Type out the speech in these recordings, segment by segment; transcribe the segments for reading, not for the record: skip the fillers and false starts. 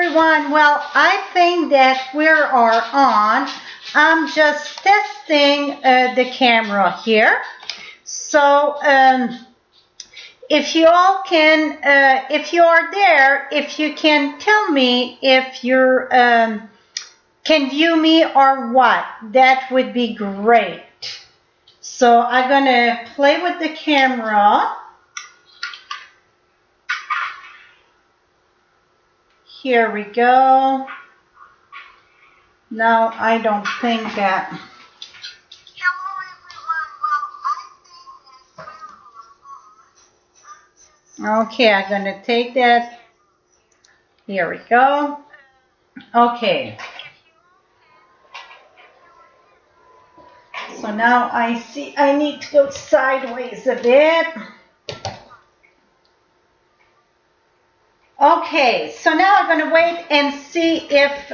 everyone. Well, I think that we are on. I'm just testing the camera here. So if you all can, if you are there, if you can tell me if you're can view me or what, that would be great. So I'm gonna play with the camera. Here we go. Now I don't think that. Okay, I'm gonna take that. Here we go. Okay. So now I see I need to go sideways a bit. Okay, so now I'm going to wait and see if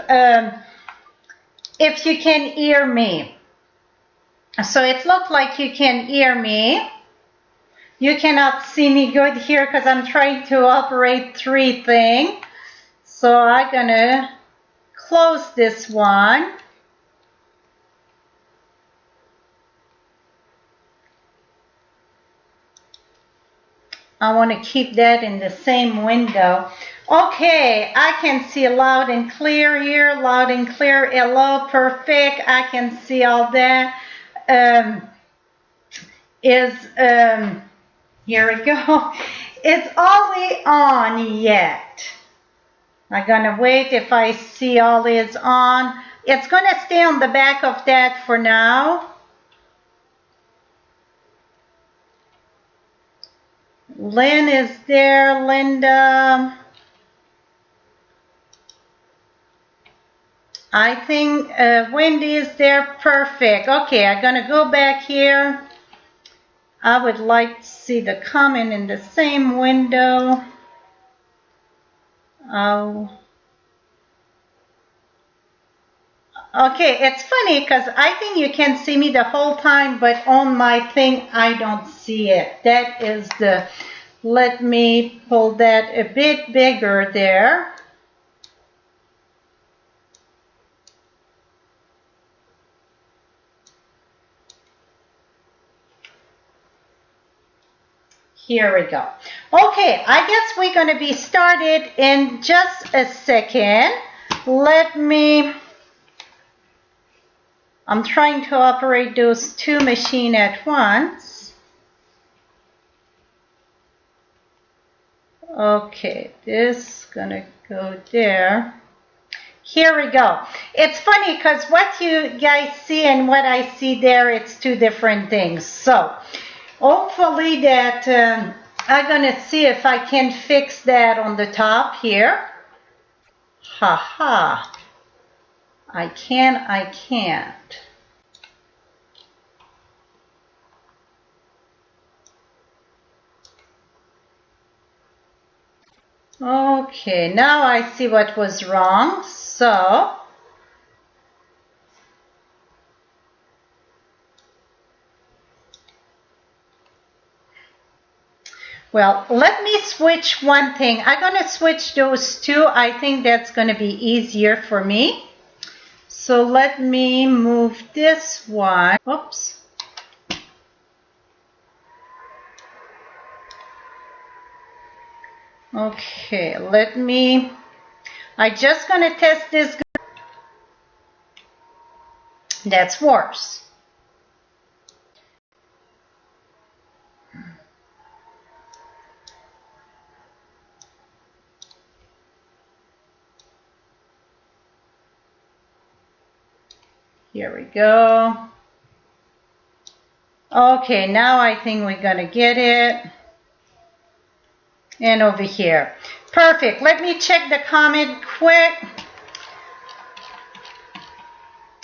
you can hear me. So it looks like you can hear me. You cannot see me good here because I'm trying to operate 3 things. So I'm going to close this one. I want to keep that in the same window. Okay, I can see loud and clear here, loud and clear. Hello, perfect. I can see all that. Here we go. It's only on yet. I'm gonna wait if I see all is on. It's gonna stay on the back of that for now. Lynn is there, Linda. I think Wendy is there, perfect. Okay, I'm gonna go back here. I would like to see the comment in the same window. Oh. Okay, it's funny because I think you can see me the whole time, but on my thing, I don't see it. That is the, let me pull that a bit bigger there. Here we go. Okay, I guess we're going to be started in just a second. Let me... I'm trying to operate those 2 machines at once. Okay, this is gonna go there. Here we go. It's funny because what you guys see and what I see there, it's 2 different things. So hopefully that I'm gonna see if I can fix that on the top here. Haha. I can't. Okay, now I see what was wrong. So, well, let me switch one thing. I'm going to switch those 2. I think that's going to be easier for me. So let me move this one. Oops. Okay, let me, I'm just going to test this. That's worse. Here we go. Okay, now I think we're going to get it. And over here. Perfect. Let me check the comment quick.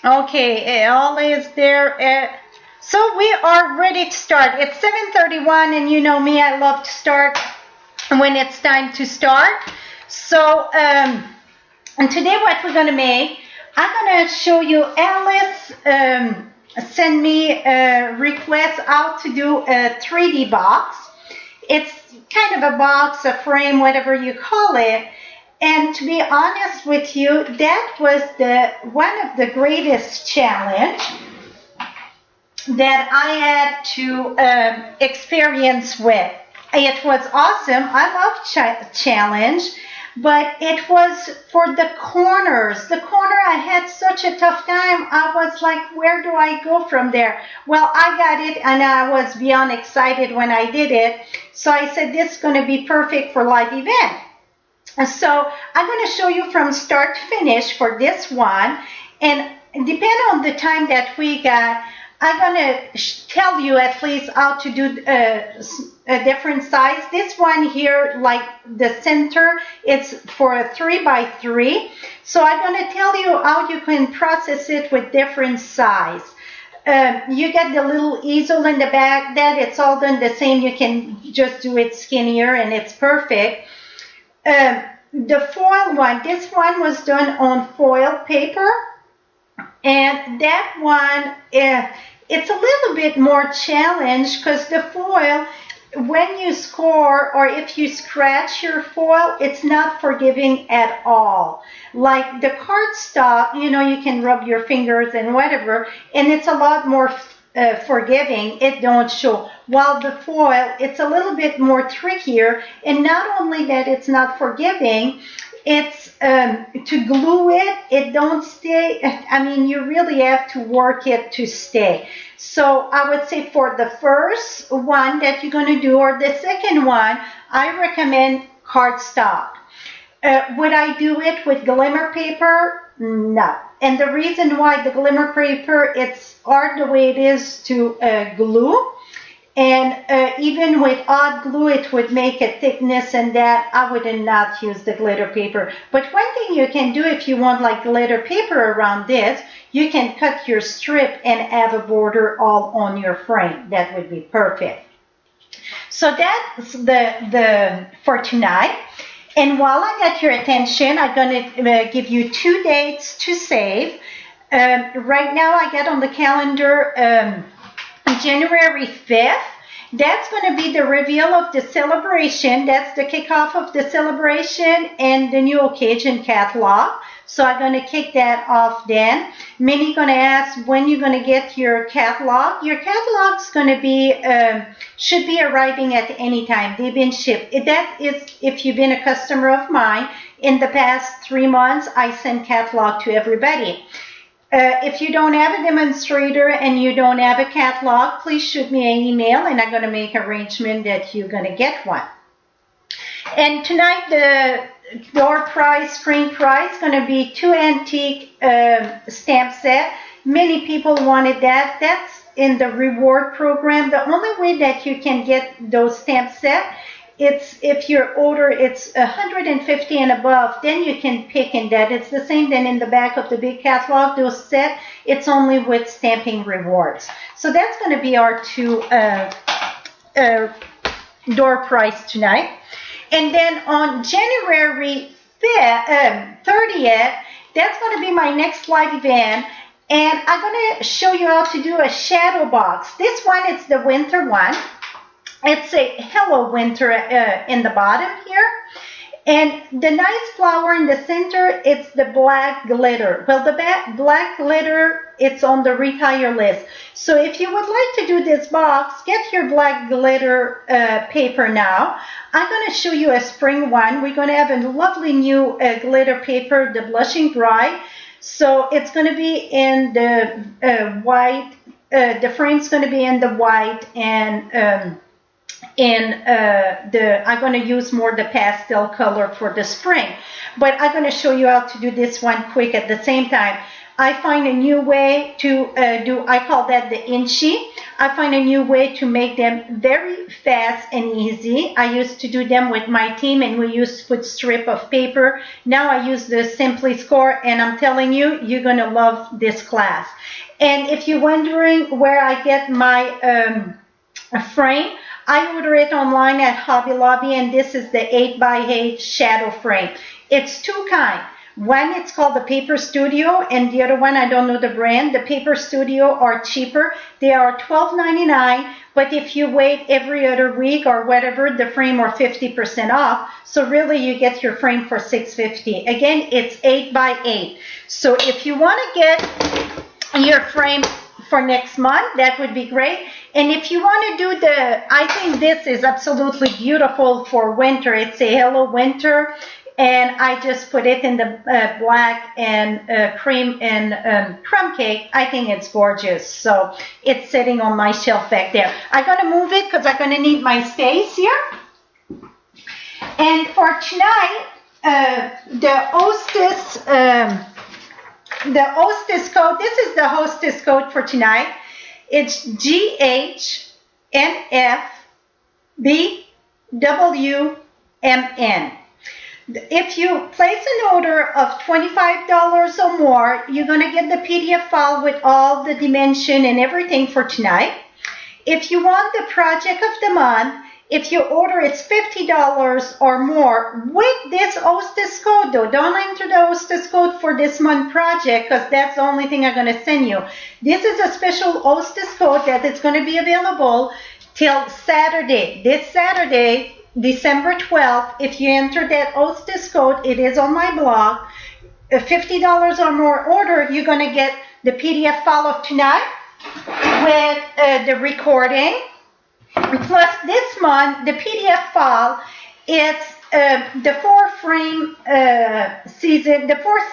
Okay, all is there. So we are ready to start. It's 7:31 and you know me, I love to start when it's time to start. So and today what we're going to make, I'm going to show you Alice send me a request how to do a 3D box. It's kind of a box, a frame, whatever you call it. And to be honest with you, that was one of the greatest challenge that I had to experience with. It was awesome. I love challenge, but it was for the corners. The corner, I had such a tough time. I was like, where do I go from there? Well, I got it, and I was beyond excited when I did it. So I said, this is going to be perfect for live event. So I'm going to show you from start to finish for this one. And depending on the time that we got, I'm going to tell you at least how to do a different size. This one here, like the center, it's for a 3x3. So I'm going to tell you how you can process it with different size. You get the little easel in the back. That it's all done the same. You can just do it skinnier and it's perfect. The foil one, this one was done on foil paper. And that one, it's a little bit more challenged because the foil, when you score or if you scratch your foil, it's not forgiving at all. Like the cardstock, you know, you can rub your fingers and whatever, and it's a lot more forgiving. It don't show. While the foil, it's a little bit more trickier, and not only that it's not forgiving, it's to glue it, it don't stay. I mean, you really have to work it to stay. So I would say for the first one that you're going to do, or the second one, I recommend cardstock. Would I do it with glimmer paper? No. And the reason why the glimmer paper, it's hard the way it is to glue. And even with hot glue, it would make a thickness, and that I would not use the glitter paper. But one thing you can do if you want like glitter paper around this, you can cut your strip and have a border all on your frame. That would be perfect. So that's the for tonight. And while I got your attention, I'm going to give you 2 dates to save. Right now, I got on the calendar January 5th. That's going to be the reveal of the celebration. That's the kickoff of the celebration and the new occasion catalog. So I'm going to kick that off then. Many going to ask when you're going to get your catalog. Your catalog's going to be, should be arriving at any time. They've been shipped. That is, if you've been a customer of mine, in the past 3 months, I send catalog to everybody. If you don't have a demonstrator and you don't have a catalog, please shoot me an email and I'm going to make arrangement that you're going to get one. And tonight the door prize, screen prize, going to be 2 antique stamp set. Many people wanted that. That's in the reward program. The only way that you can get those stamp set, it's if your order it's 150 and above, then you can pick in that. It's the same then in the back of the big catalog, those set, it's only with stamping rewards. So that's going to be our 2 door prize tonight. And then on January 30th, that's going to be my next live event. And I'm going to show you how to do a shadow box. This one is the winter one. It's a Hello Winter in the bottom here. And the nice flower in the center, it's the black glitter. Well, the black glitter, it's on the retire list. So if you would like to do this box, get your black glitter paper now. I'm going to show you a spring one. We're going to have a lovely new glitter paper, the Blushing Bride. So it's going to be in the white. The frame's going to be in the white and I'm going to use more the pastel color for the spring. But I'm going to show you how to do this one quick at the same time. I find a new way to do, I call that the inchy. I find a new way to make them very fast and easy. I used to do them with my team and we used to put strip of paper. Now I use the Simply Score and I'm telling you, you're going to love this class. And if you're wondering where I get my frame, I order it online at Hobby Lobby, and this is the 8x8 shadow frame. It's 2 kinds. One, it's called the Paper Studio, and the other one, I don't know the brand. The Paper Studio are cheaper. They are $12.99, but if you wait every other week or whatever, the frame are 50% off. So really, you get your frame for $6.50. Again, it's 8 by 8. So if you want to get your frame for next month, that would be great. And if you want to do I think this is absolutely beautiful for winter. It's a Hello Winter, and I just put it in the black and cream and crumb cake. I think it's gorgeous. So it's sitting on my shelf back there. I'm going to move it because I'm going to need my space here. And for tonight, the Hostess code, this is the Hostess code for tonight. It's GHNFBWMN. If you place an order of $25 or more, you're going to get the PDF file with all the dimension and everything for tonight. If you want the project of the month, if you order, it's $50 or more with this Hostess code, though. Don't enter the Hostess code for this month project because that's the only thing I'm going to send you. This is a special Hostess code that is going to be available till Saturday. This Saturday, December 12th, if you enter that Hostess code, it is on my blog. A $50 or more order, you're going to get the PDF file of tonight with the recording. Plus this month, the PDF file, it's the fourth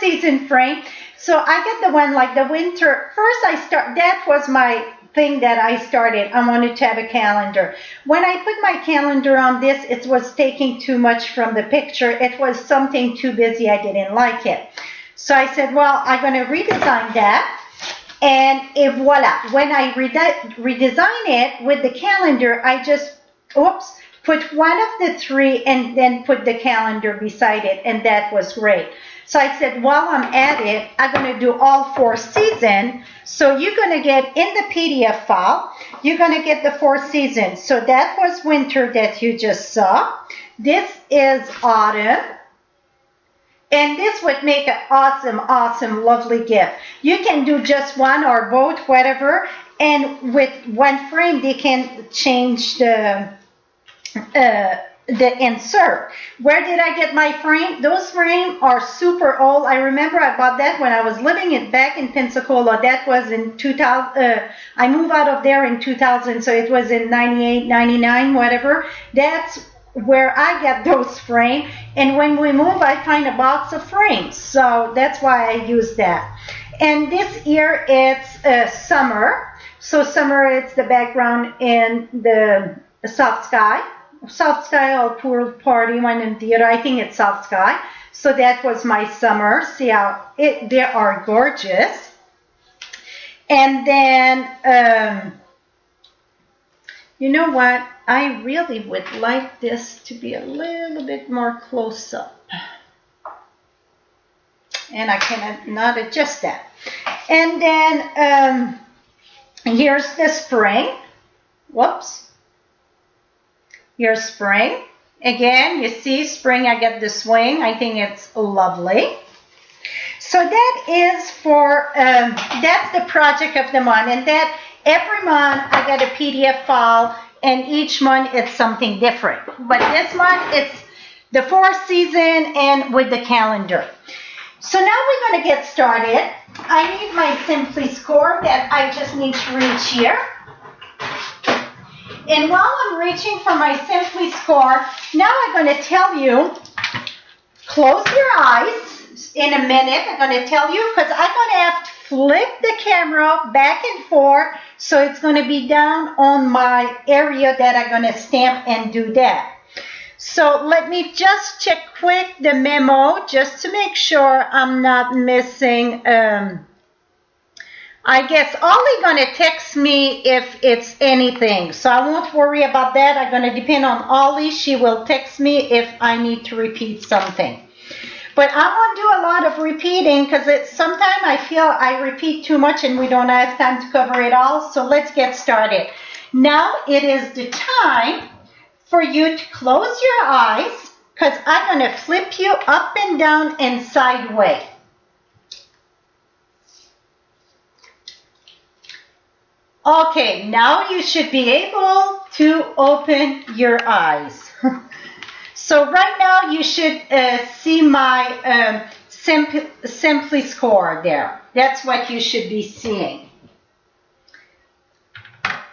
season frame. So I get the one like the winter. First that was my thing that I started. I wanted to have a calendar. When I put my calendar on this, it was taking too much from the picture. It was something too busy. I didn't like it. So I said, well, I'm going to redesign that. And voila, when I redesign it with the calendar, I just, put one of the three and then put the calendar beside it, and that was great. So I said, while I'm at it, I'm going to do all 4 seasons. So you're going to get in the PDF file, you're going to get the 4 seasons. So that was winter that you just saw. This is autumn. And this would make an awesome, awesome, lovely gift. You can do just one or both, whatever. And with one frame, they can change the insert. Where did I get my frame? Those frames are super old. I remember I bought that when I was living back in Pensacola. That was in 2000. I moved out of there in 2000, so it was in 98, 99, whatever. That's where I get those frames, and when we move, I find a box of frames, so that's why I use that. And this year it's summer, so summer, it's the background in the soft sky or pool party one and the other. I think it's soft sky, so that was my summer. See how they are gorgeous. And then you know what? I really would like this to be a little bit more close up. And I cannot adjust that. And then here's the spring. Whoops. Here's spring. Again, you see spring, I get the swing. I think it's lovely. So that is for, that's the project of the month. And that every month I get a PDF file, and each month it's something different. But this month it's the 4th season and with the calendar. So now we're going to get started. I need my Simply Score that I just need to reach here. And while I'm reaching for my Simply Score, now I'm going to tell you, close your eyes in a minute. I'm going to tell you because I'm going to have to flip the camera back and forth, so it's going to be down on my area that I'm going to stamp and do that. So let me just check quick the memo just to make sure I'm not missing. I guess Ollie's going to text me if it's anything, so I won't worry about that. I'm going to depend on Ollie. She will text me if I need to repeat something. But I won't do a lot of repeating because sometimes I feel I repeat too much and we don't have time to cover it all. So let's get started. Now it is the time for you to close your eyes, because I'm going to flip you up and down and sideways. Okay, now you should be able to open your eyes. So right now you should see my Simply score there. That's what you should be seeing.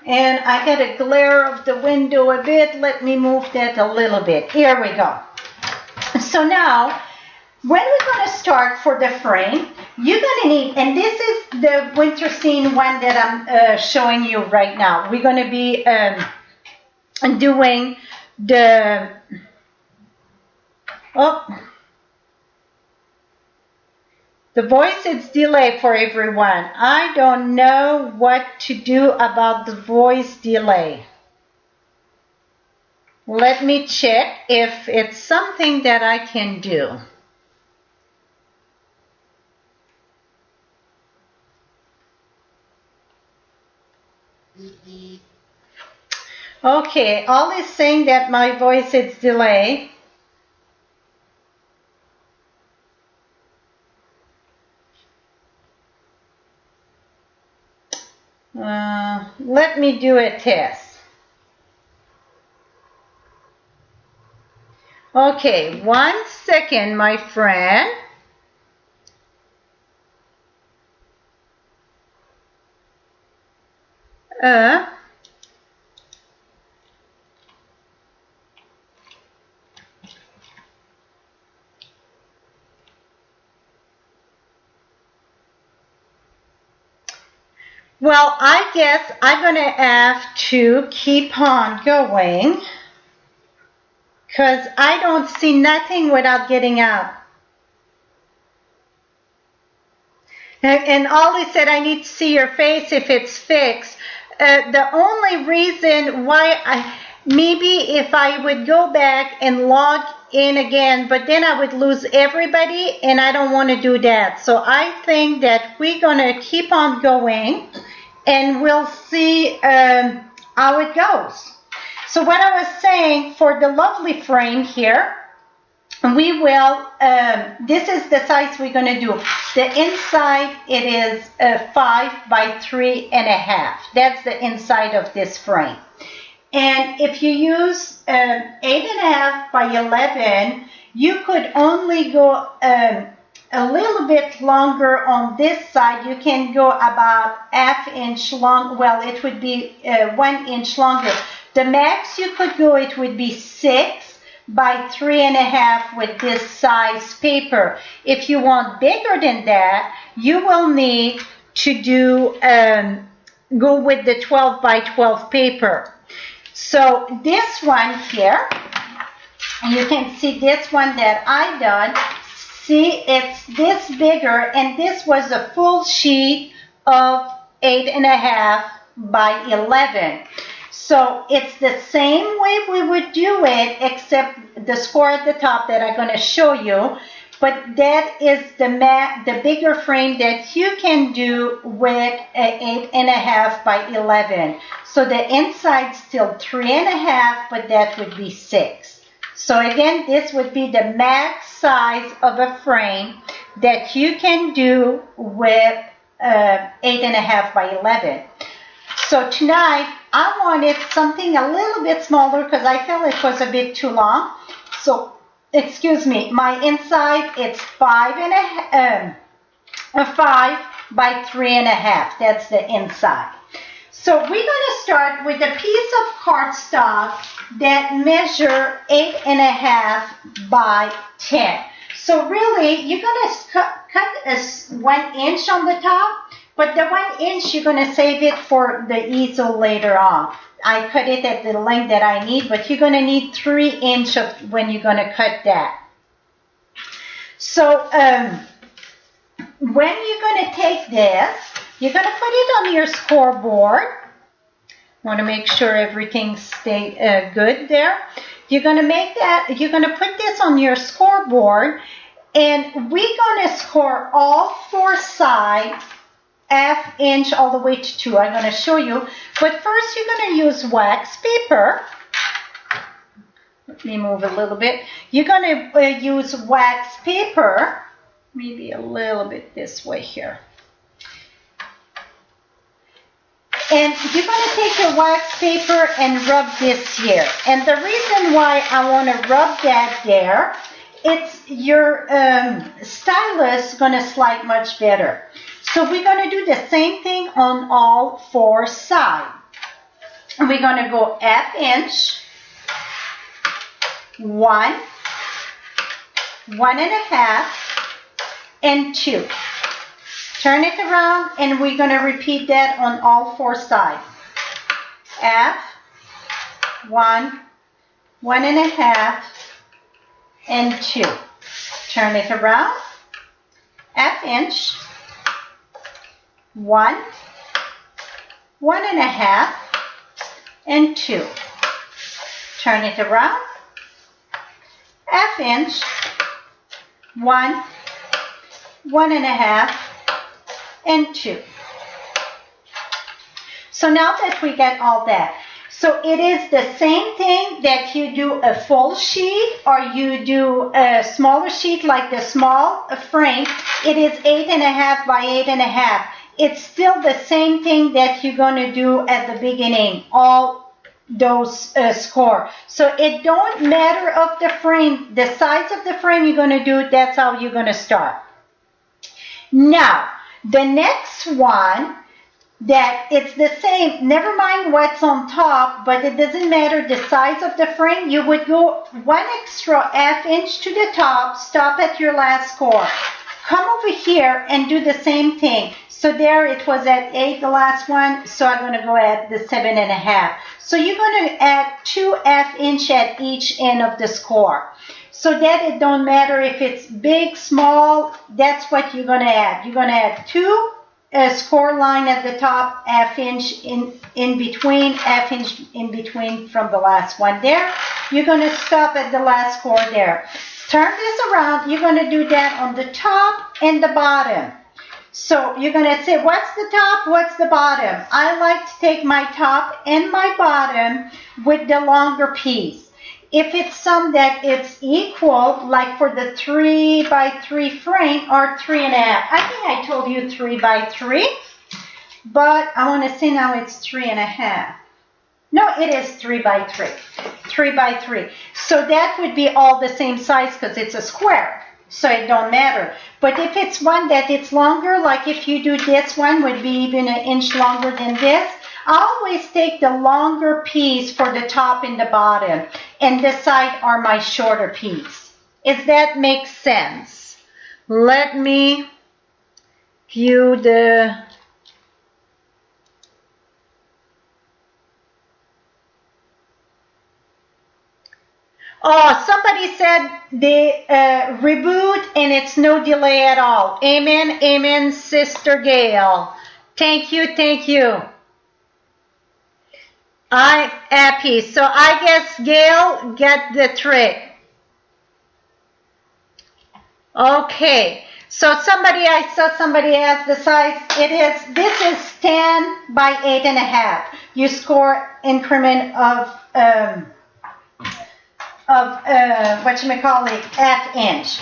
And I got a glare of the window a bit. Let me move that a little bit. Here we go. So now, when we're going to start for the frame, you're going to need, and this is the winter scene one that I'm showing you right now. We're going to be doing the, the voice is delayed for everyone. I don't know what to do about the voice delay. Let me check if it's something that I can do. Okay, all is saying that my voice is delayed. Let me do a test. Okay, 1 second, my friend. Well, I guess I'm going to have to keep on going because I don't see nothing without getting out. And Ollie said, I need to see your face if it's fixed. The only reason why maybe if I would go back and log in again, but then I would lose everybody, and I don't want to do that. So I think that we're going to keep on going, and we'll see how it goes. So what I was saying, for the lovely frame here, we will, this is the size we're going to do. The inside, it is 5 by 3.5. That's the inside of this frame. And if you use 8.5 by 11, you could only go a little bit longer on this side. You can go about ½ inch long. Well, it would be 1 inch longer. The max you could go, it would be 6 by 3.5 with this size paper. If you want bigger than that, you will need to do go with the 12 by 12 paper. So this one here, you can see this one that I done. See, it's this bigger, and this was a full sheet of 8.5 by 11. So it's the same way we would do it, except the score at the top that I'm going to show you. But that is the bigger frame that you can do with 8.5 by 11. So the inside's still 3.5, but that would be 6. So again, this would be the max size of a frame that you can do with 8.5 by 11. So tonight, I wanted something a little bit smaller because I felt it was a bit too long. So, excuse me, my inside, it's 5 by 3.5. That's the inside. So we're going to start with a piece of cardstock that measure 8.5 by 10. So really, you're going to cut 1 inch on the top, but the 1 inch, you're going to save it for the easel later on. I cut it at the length that I need, but you're going to need 3 inches when you're going to cut that. So when you're going to take this, you're going to put it on your scoreboard. Want to make sure everything stays good there. You're going to make that. You're going to put this on your scoreboard, and we're going to score all 4 sides, ½ inch all the way to 2. I'm going to show you. But first, you're going to use wax paper. Let me move a little bit. You're going to use wax paper, maybe a little bit this way here. And you're going to take your wax paper and rub this here. And the reason why I want to rub that there, it's your stylus going to slide much better. So we're going to do the same thing on all four sides. We're going to go 1/2 inch, 1, 1.5, and 2. Turn it around and we're going to repeat that on all four sides. 1/2, 1, 1.5, and 2. Turn it around. 1/2 inch, 1, 1.5, and 2. Turn it around. 1/2 inch, 1, 1.5, and 2. So now that we get all that, so it is the same thing that you do a full sheet or you do a smaller sheet like the small frame. It is 8.5 by 8.5. It's still the same thing that you're going to do at the beginning, all those score. So it don't matter of the frame, the size of the frame you're going to do, that's how you're going to start. Now, the next one, that it's the same, never mind what's on top, but it doesn't matter the size of the frame. You would go 1 extra 1/2 inch to the top, stop at your last score. Come over here and do the same thing. So there it was at 8, the last one, so I'm going to go at the 7.5. So you're going to add 2 1/2 inch at each end of the score. So that it don't matter if it's big, small, that's what you're going to add. You're going to add 2 score line at the top, 1/2 inch in between, 1/2 inch in between from the last one there. You're going to stop at the last score there. Turn this around. You're going to do that on the top and the bottom. So you're going to say, what's the top, what's the bottom? I like to take my top and my bottom with the longer piece. If it's some that it's equal, like for the 3 by 3 frame or 3.5. I think I told you 3 by 3, but I want to say now it's 3.5. No, it is 3 by 3. 3 by 3. So that would be all the same size because it's a square. So it don't matter. But if it's one that it's longer, like if you do this one would be even 1 inch longer than this, I always take the longer piece for the top and the bottom, and the side are my shorter piece. If that makes sense. Let me view the... Oh, somebody said they reboot and it's no delay at all. Amen, amen, Sister Gail. Thank you, thank you. I'm happy. So I guess Gail get the trick. Okay. So I saw somebody asked the size. This is 10 by 8.5. You score increment of whatchamacallit, 1/2 inch.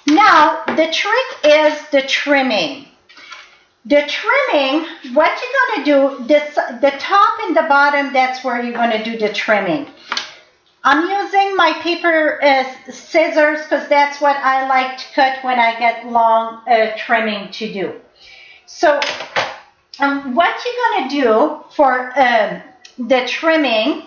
Now, the trick is the trimming. The trimming, what you're going to do, the top and the bottom, that's where you're going to do the trimming. I'm using my paper scissors because that's what I like to cut when I get long trimming to do. So, what you're going to do for the trimming,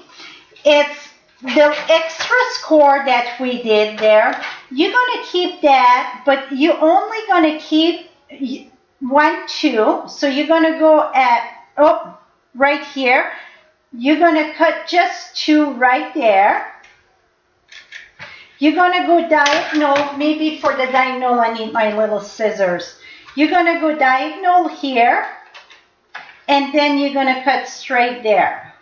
it's the extra score that we did there. You're going to keep that, but you're only going to keep 1, 2. So you're going to go at, right here. You're going to cut just 2 right there. You're going to go diagonal. Maybe for the diagonal, I need my little scissors. You're going to go diagonal here. And then you're going to cut straight there.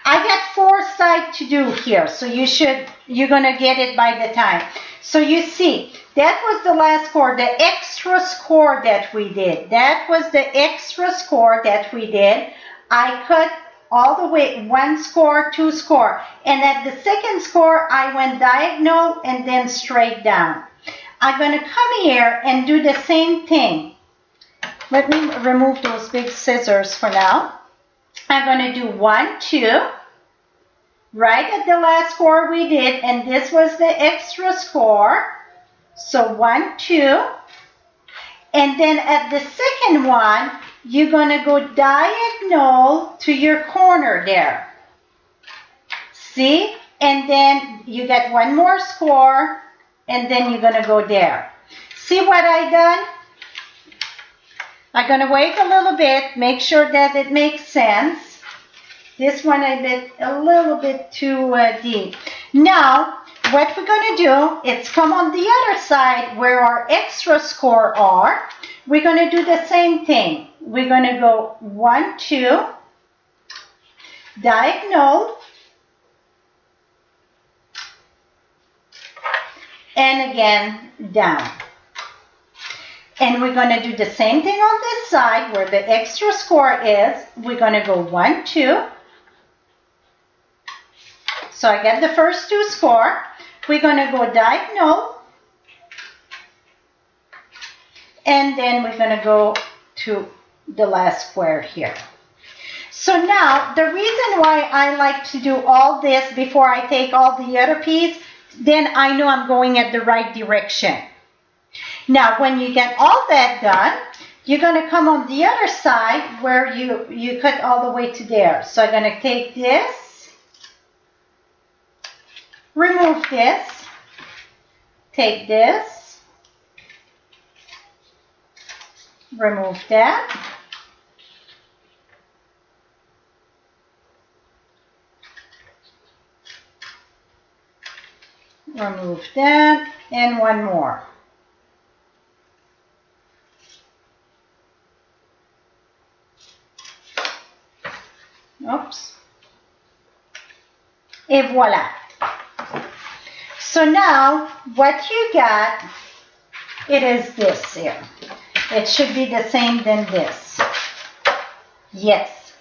I got 4 sides to do here. So you're going to get it by the time. So you see, that was the last score, the extra score that we did. That was the extra score that we did. I cut all the way, 1 score, 2 score. And at the second score, I went diagonal and then straight down. I'm going to come here and do the same thing. Let me remove those big scissors for now. I'm going to do 1, 2, right at the last score we did, and this was the extra score. So 1, 2, and then at the second one, you're going to go diagonal to your corner there. See? And then you get 1 more score, and then you're going to go there. See what I done? I'm going to wait a little bit, make sure that it makes sense. This one I did a little bit too deep. Now, what we're going to do is come on the other side where our extra score are. We're going to do the same thing. We're going to go 1, 2, diagonal, and again down. And we're going to do the same thing on this side where the extra score is. We're going to go 1, 2. So I get the first 2 score. We're going to go diagonal. And then we're going to go to the last square here. So now, the reason why I like to do all this before I take all the other piece, then I know I'm going at the right direction. Now, when you get all that done, you're going to come on the other side where you cut all the way to there. So I'm going to take this, remove this, take this, remove that, remove that, and 1 more. Oops. Et voila. So now, what you got, it is this here. It should be the same than this. Yes.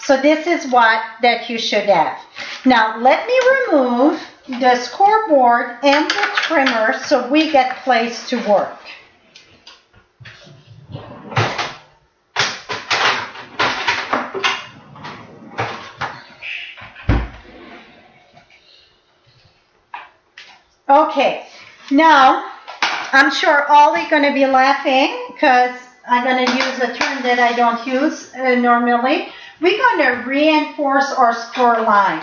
So this is what that you should have. Now, let me remove the scoreboard and the trimmer so we get place to work. Okay, now I'm sure all are going to be laughing because I'm going to use a term that I don't use normally. We're going to reinforce our score line.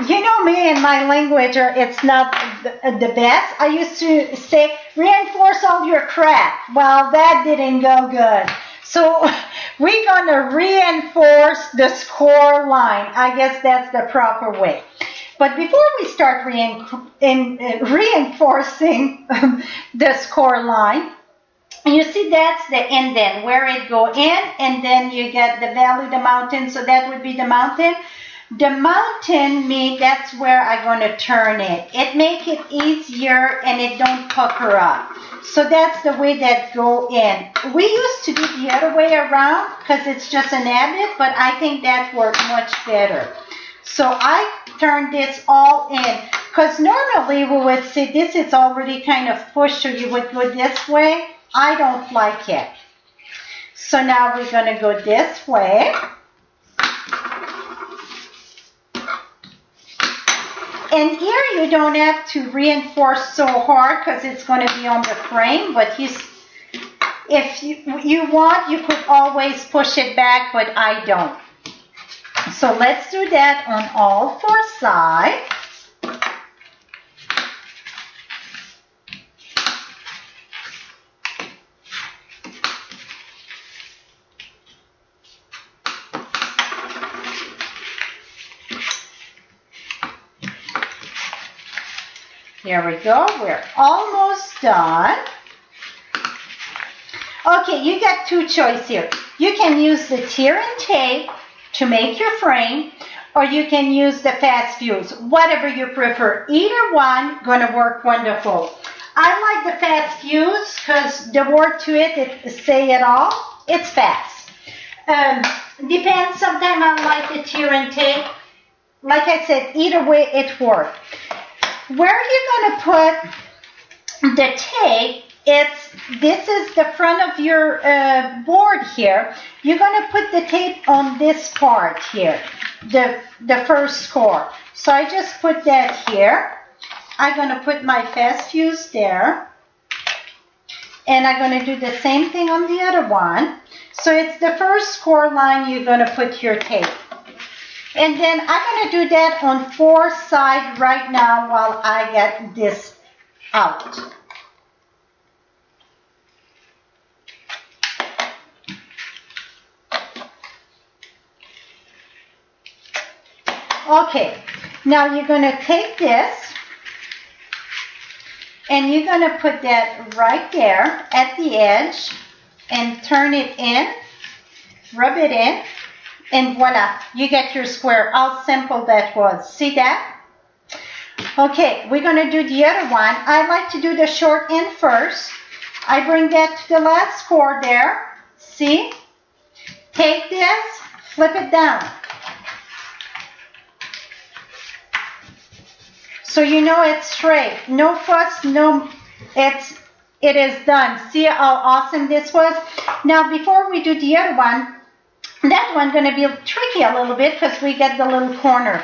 You know me and my language, it's not the best. I used to say, reinforce all your crap. Well, that didn't go good. So we're going to reinforce the score line. I guess that's the proper way. But before we start reinforcing the score line, you see that's the indent where it go in, and then you get the valley, the mountain, so that would be the mountain. The mountain means that's where I'm going to turn it. It make it easier and it don't pucker up. So that's the way that go in. We used to do the other way around because it's just an habit, but I think that worked much better. So I turn this all in because normally we would say this is already kind of pushed, so you would go this way. I don't like it. So now we're going to go this way. And here you don't have to reinforce so hard because it's going to be on the frame, but if you want, you could always push it back, but I don't. So let's do that on all 4 sides. There we go. We're almost done. Okay, you got 2 choices here. You can use the tear and tape to make your frame, or you can use the fast fuse, whatever you prefer. Either one going to work wonderful. I like the fast fuse because the word to it say it all. It's fast. Depends. Sometimes I like the tear and tape. Like I said, either way it works. Where you're going to put the tape, this is the front of your board here. You're going to put the tape on this part here, the first score. So I just put that here. I'm going to put my fast fuse there. And I'm going to do the same thing on the other one. So it's the first score line you're going to put your tape. And then I'm going to do that on 4 sides right now while I get this out. Okay, now you're going to take this and you're going to put that right there at the edge and turn it in, rub it in, and voila, you get your square. How simple that was. See that? Okay, we're going to do the other one. I like to do the short end first. I bring that to the last score there. See? Take this, flip it down. So you know it's straight. No fuss, it is done. See how awesome this was? Now before we do the other one, that one's going to be tricky a little bit because we get the little corner.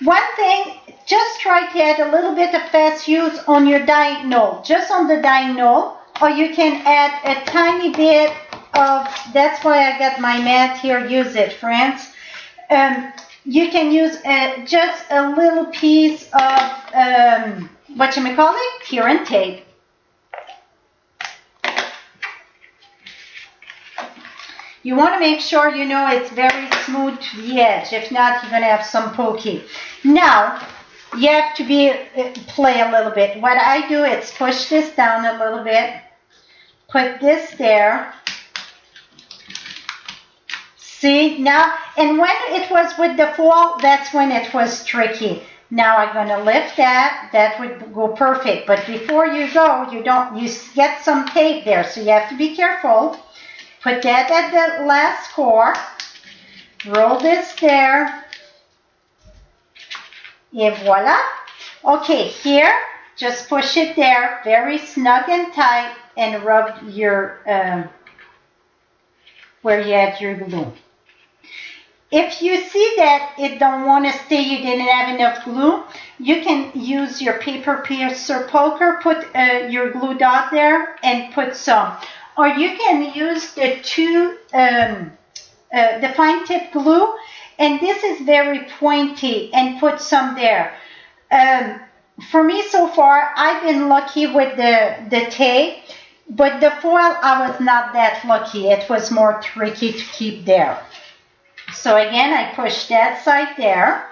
One thing, just try to add a little bit of fast fuse on your diagonal, just on the diagonal, or you can add a tiny bit of, that's why I got my mat here, use it, friends. You can use just a little piece of, tear and tape. You want to make sure you know it's very smooth to the edge. If not, you're going to have some pokey. Now, you have to play a little bit. What I do is push this down a little bit, put this there. See, now, and when it was with the foil, that's when it was tricky. Now I'm going to lift that. That would go perfect. But before you go, you get some tape there, so you have to be careful. Put that at the last score. Roll this there. Et voila. Okay, here, just push it there, very snug and tight, and rub your, where you had your glue. If you see that it don't want to stay, you didn't have enough glue, you can use your paper piercer poker, put your glue dot there and put some. Or you can use the fine tip glue, and this is very pointy, and put some there. For me so far, I've been lucky with the tape, but the foil I was not that lucky. It was more tricky to keep there. So again, I push that side there.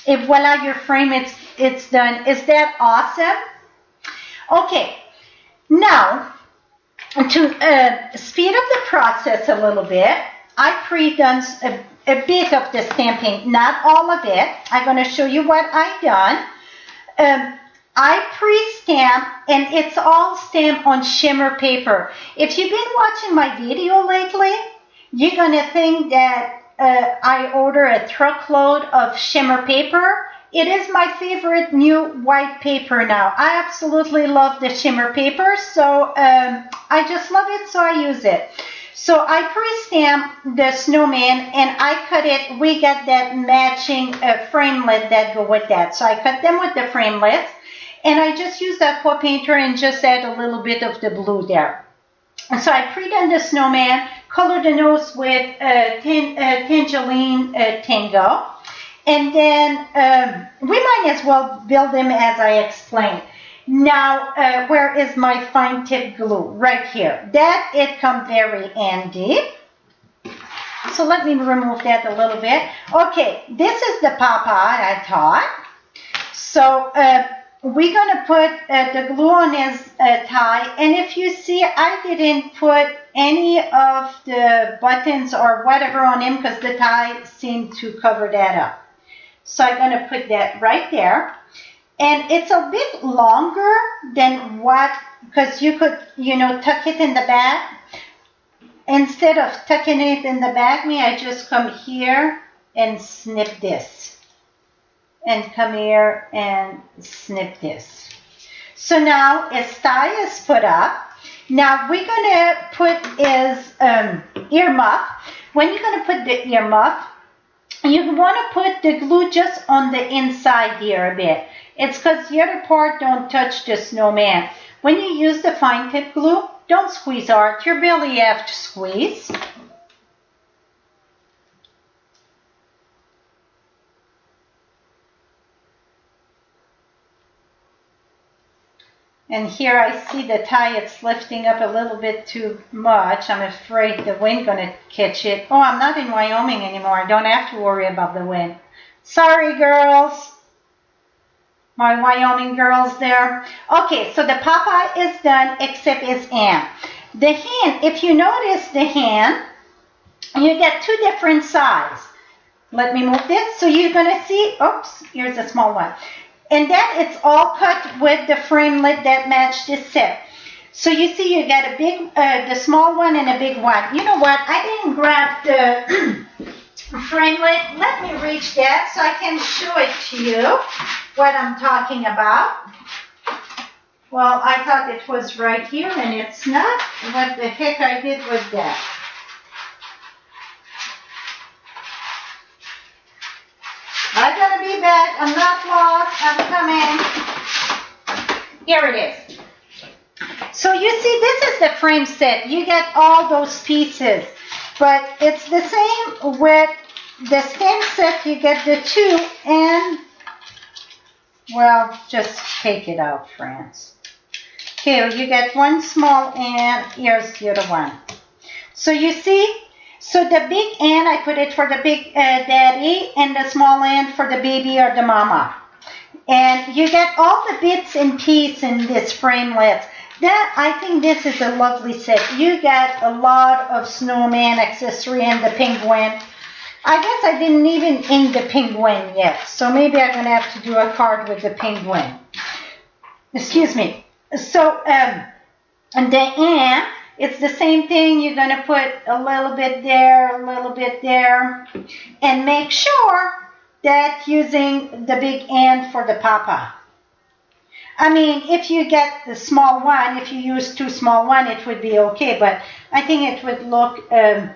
And voila, your frame, it's done. Is that awesome? Okay, now to speed up the process a little bit, I pre-done a bit of the stamping, not all of it. I'm going to show you what I've done. I pre-stamp, and it's all stamped on shimmer paper. If you've been watching my video lately, you're going to think that I order a truckload of shimmer paper. It is my favorite new white paper now. I absolutely love the shimmer paper, so I just love it, so I use it. So I pre-stamp the snowman, and I cut it. We got that matching framelit that go with that. So I cut them with the framelits, and I just use that aqua painter and just add a little bit of the blue there. And so I pre-done the snowman, colored the nose with Tangerine Tango. And then we might as well build them as I explained. Now, where is my fine tip glue? Right here. That, it comes very handy. So let me remove that a little bit. Okay, this is the Popeye I taught. So we're going to put the glue on his tie. And if you see, I didn't put any of the buttons or whatever on him because the tie seemed to cover that up. So I'm going to put that right there. And it's a bit longer than what, because you could, tuck it in the back. Instead of tucking it in the back, I just come here and snip this. And come here and snip this. So now his tie is put up. Now we're going to put his ear muff. When you're going to put the ear muff, you want to put the glue just on the inside here a bit. It's because the other part don't touch the snowman. When you use the fine tip glue, don't squeeze hard. You barely have to squeeze. And here I see the tie, it's lifting up a little bit too much. I'm afraid the wind gonna catch it. Oh, I'm not in Wyoming anymore. I don't have to worry about the wind. Sorry, girls. My Wyoming girls there. Okay, so the Popeye is done except his hand. The hand, if you notice the hand, you get two different sizes. Let me move this. So you're gonna see, oops, here's a small one. And then it's all cut with the framelit that match this set. So you see you get a big, the small one and a big one. You know what? I didn't grab the framelit. Let me reach that so I can show it to you what I'm talking about. Well, I thought it was right here and it's not. What the heck I did with that? I'm gonna be back. I'm not lost. I'm coming. Here it is. So you see, this is the frame set. You get all those pieces, but it's the same with the stamp set. You get the two, and well, just take it out, friends. Okay, you get one small, and here's the other one. So you see. So the big end, I put it for the big daddy, and the small end for the baby or the mama. And you get all the bits and pieces in this framelit. I think this is a lovely set. You get a lot of snowman accessory and the penguin. I guess I didn't even ink the penguin yet, so maybe I'm going to have to do a card with the penguin. Excuse me. So and the end, it's the same thing. You're going to put a little bit there, a little bit there, and make sure that using the big end for the papa. I mean, if you get the small one, if you use two small one, it would be okay, but I think it would look a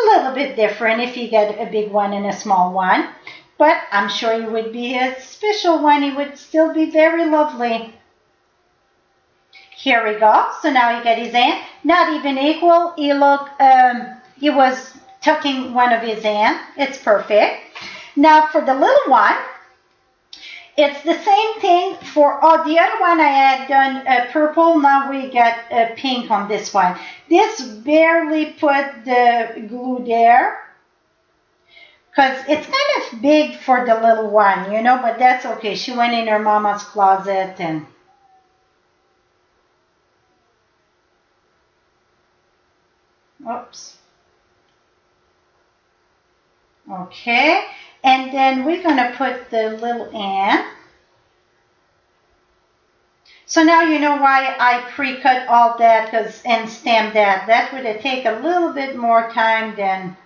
little bit different if you get a big one and a small one. But I'm sure it would be a special one. It would still be very lovely. Here we go. So now you get his hand. Not even equal. He was tucking one of his hand. It's perfect. Now for the little one, it's the same thing for, the other one I had done purple. Now we got pink on this one. This barely put the glue there because it's kind of big for the little one, but that's okay. She went in her mama's closet and oops. Okay, and then we're going to put the little end. So now you know why I pre-cut all that and stamped that. That would have taken a little bit more time than...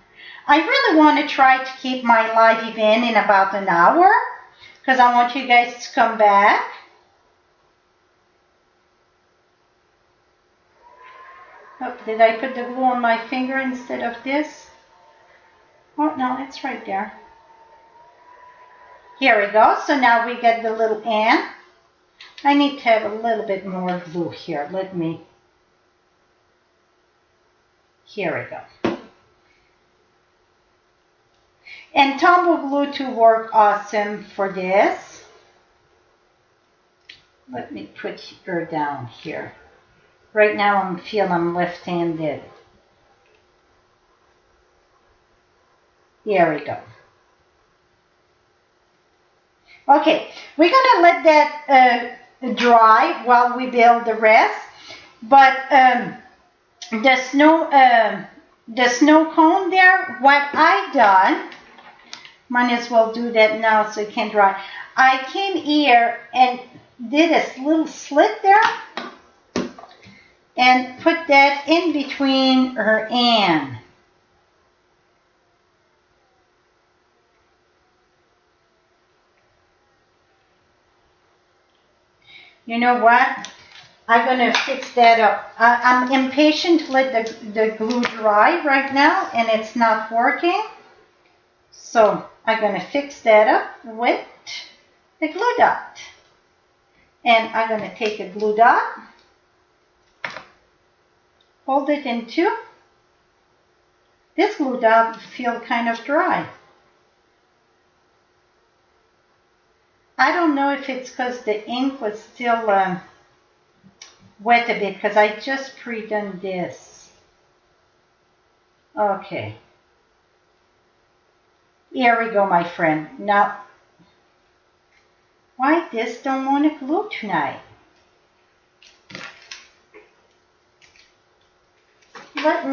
I really want to try to keep my live event in about an hour because I want you guys to come back. Oh, did I put the glue on my finger instead of this? Oh, no, it's right there. Here we go. So now we get the little end. I need to have a little bit more glue here. Here we go. And tumble glue to work awesome for this. Let me put her down here. Right now I'm left-handed. Here we go. Okay, we're going to let that dry while we build the rest. But the snow cone there, what I done, Might as well do that now so it can dry. I came here and did a little slit there and put that in between her and. You know what? I'm going to fix that up. I'm impatient to let the glue dry right now, and it's not working. So I'm going to fix that up with the glue dot. And I'm going to take a glue dot, hold it in two. This glue dot feels kind of dry. I don't know if it's because the ink was still wet a bit, because I just pre-done this. Okay. Here we go, my friend. Now, why this don't want to glue tonight? Let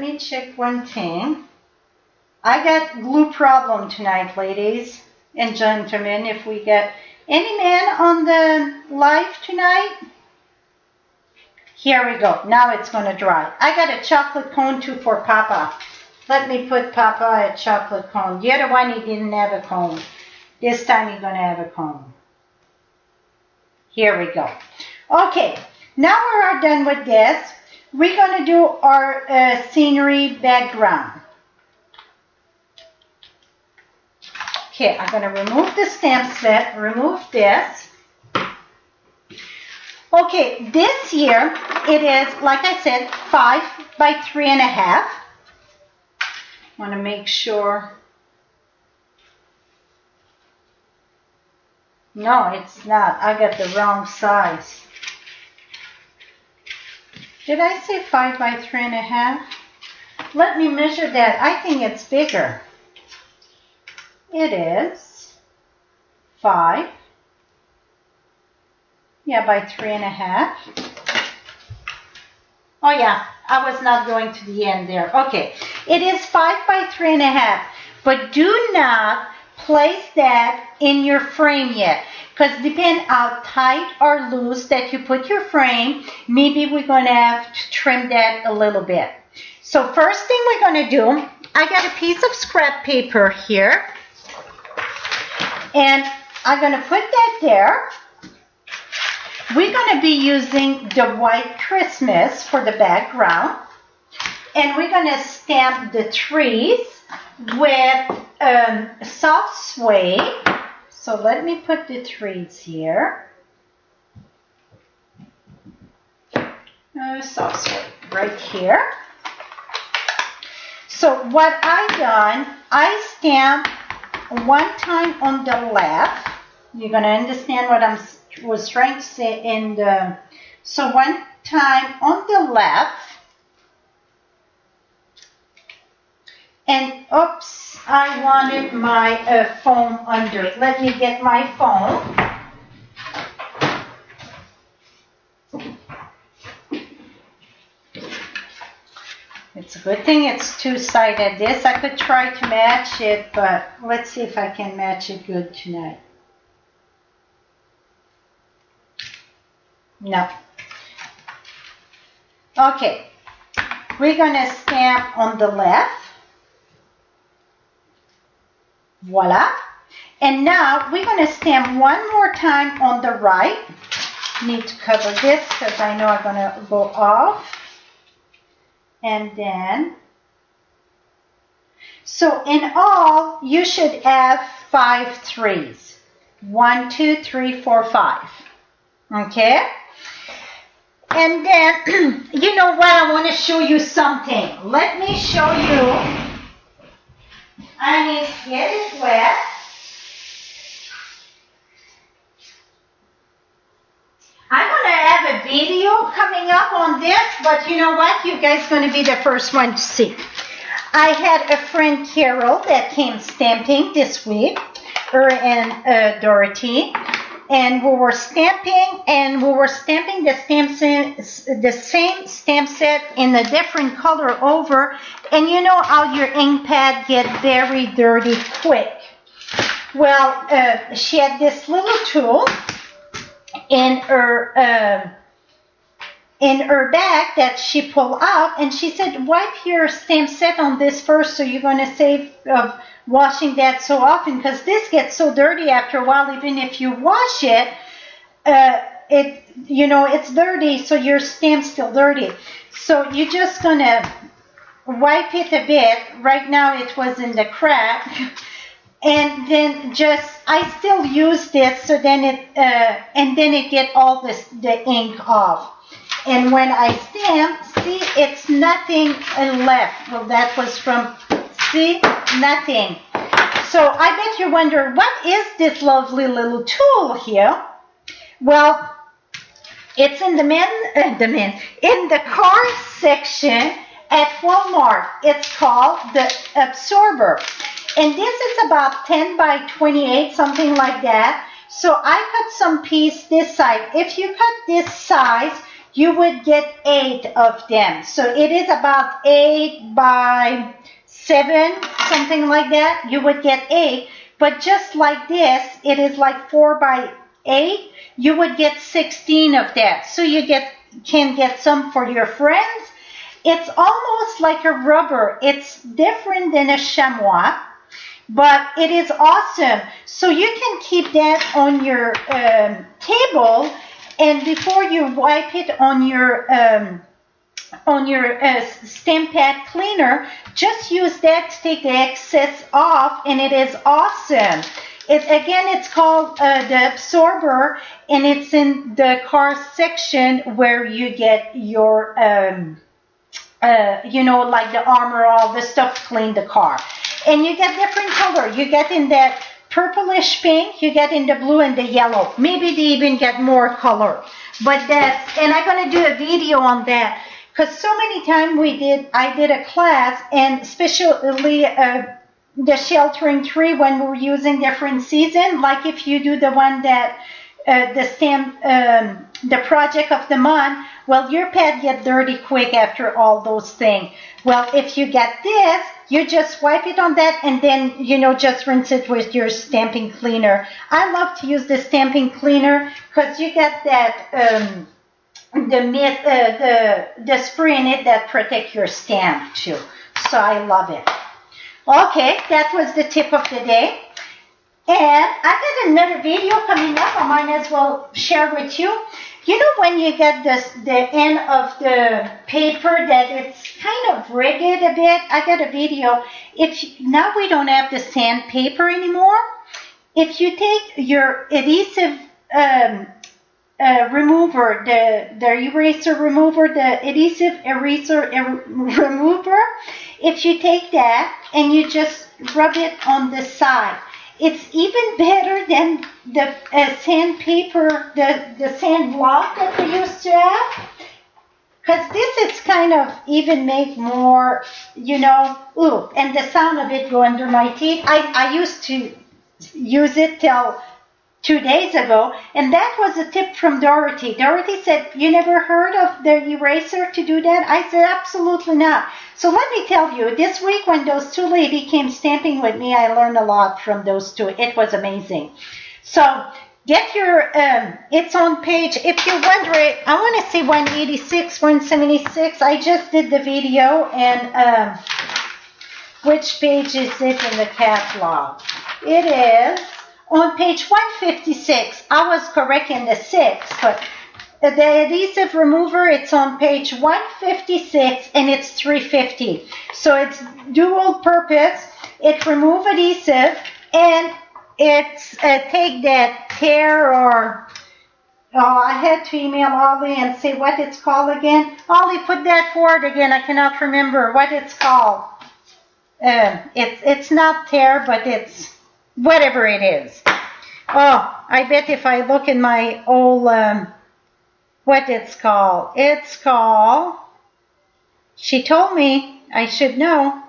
me check one thing. I got glue problem tonight, ladies and gentlemen. If we get any man on the live tonight, here we go. Now it's going to dry. I got a chocolate cone too for Papa. Let me put Papa a chocolate cone. The other one, he didn't have a cone. This time he's going to have a cone. Here we go. Okay, now we're done with this. We're going to do our scenery background. Okay, I'm going to remove the stamp set, remove this. Okay, this here, it is, like I said, 5 by 3.5. Want to make sure. No, it's not. I got the wrong size. Did I say 5 by 3.5? Let me measure that. I think it's bigger. It is 5. Yeah, by 3.5. Oh yeah, I was not going to the end there. Okay, it is 5 by 3.5. But do not place that in your frame yet, because depend how tight or loose that you put your frame, maybe we're going to have to trim that a little bit. So first thing we're going to do, I got a piece of scrap paper here. And I'm going to put that there. We're going to be using the white Christmas for the background. And we're going to stamp the trees with soft suede. So let me put the trees here. Soft suede right here. So what I done, I stamped one time on the left. You're going to understand what I was trying to say in the... So one time on the left. And oops, I wanted my foam under. Let me get my foam. It's a good thing it's two-sided. This, I could try to match it, but let's see if I can match it good tonight. No. Okay. We're going to stamp on the left. Voila. And now we're going to stamp one more time on the right. Need to cover this because I know I'm going to go off. And then, so in all, you should have 5 threes. 1, 2, 3, 4, 5. Okay? And then, you know what? I want to show you something. Let me show you. I need to get it wet. I'm going to have a video coming up on this, but you know what? You guys are going to be the first one to see. I had a friend, Carol, that came stamping this week, her and Dorothy. and we were stamping, the same stamp set in a different color over, and you know how your ink pad get very dirty quick. Well, she had this little tool in her bag that she pulled out, and she said, wipe your stamp set on this first, so you're going to save washing that so often, because this gets so dirty after a while. Even if you wash it, it's dirty, so your stamp's still dirty. So you're just going to wipe it a bit. Right now it was in the crack. And then I still use this, so then it get all the ink off. And when I stamp, see, it's nothing left. Well, that was from, see, nothing. So I bet you wonder, what is this lovely little tool here? Well, it's in in the car section at Walmart. It's called the absorber. And this is about 10 by 28, something like that. So I cut some piece this side. If you cut this size, you would get 8 of them. So it is about 8 by 7, something like that. You would get 8. But just like this, it is like 4 by 8. You would get 16 of that. So you can get some for your friends. It's almost like a rubber. It's different than a chamois, but it is awesome. So you can keep that on your table, and before you wipe it on your stamp pad cleaner, just use that to take the excess off, and it is awesome. It's called the absorber, and it's in the car section where you get your, like the armor, all the stuff to clean the car. And you get different color. You get in that purplish pink, you get in the blue and the yellow. Maybe they even get more color. But and I'm going to do a video on that, because so many times I did a class, and especially the sheltering tree, when we're using different season, like if you do the one that the project of the month, well, your pad get dirty quick after all those things. Well, if you get this, you just wipe it on that, and then, just rinse it with your stamping cleaner. I love to use the stamping cleaner because you get that, the spray in it that protect your stamp too. So I love it. Okay, that was the tip of the day. And I got another video coming up. I might as well share with you. You know when you get the end of the paper that it's kind of ragged a bit? I got a video. Now we don't have the sandpaper anymore. If you take your adhesive remover, the eraser remover, the adhesive eraser remover, if you take that and you just rub it on the side, it's even better than the sandpaper, the sand block that we used to have. Because this is kind of even make more, ooh, and the sound of it go under my teeth. I used to use it till 2 days ago, and that was a tip from Dorothy. Dorothy said, you never heard of the eraser to do that? I said, absolutely not. So let me tell you, this week when those two ladies came stamping with me, I learned a lot from those two. It was amazing. So get your, it's on page, if you're wondering, I want to say 186, 176. I just did the video, and which page is it in the catalog? It is on page 156. I was correct in the 6, but the adhesive remover, it's on page 156, and it's $3.50. So it's dual purpose. It remove adhesive, and it's take that tear or, I had to email Ollie and say what it's called again. Ollie, put that word again. I cannot remember what it's called. It's not tear, but it's whatever it is. Oh, I bet if I look in my old, what it's called. It's called, she told me, I should know.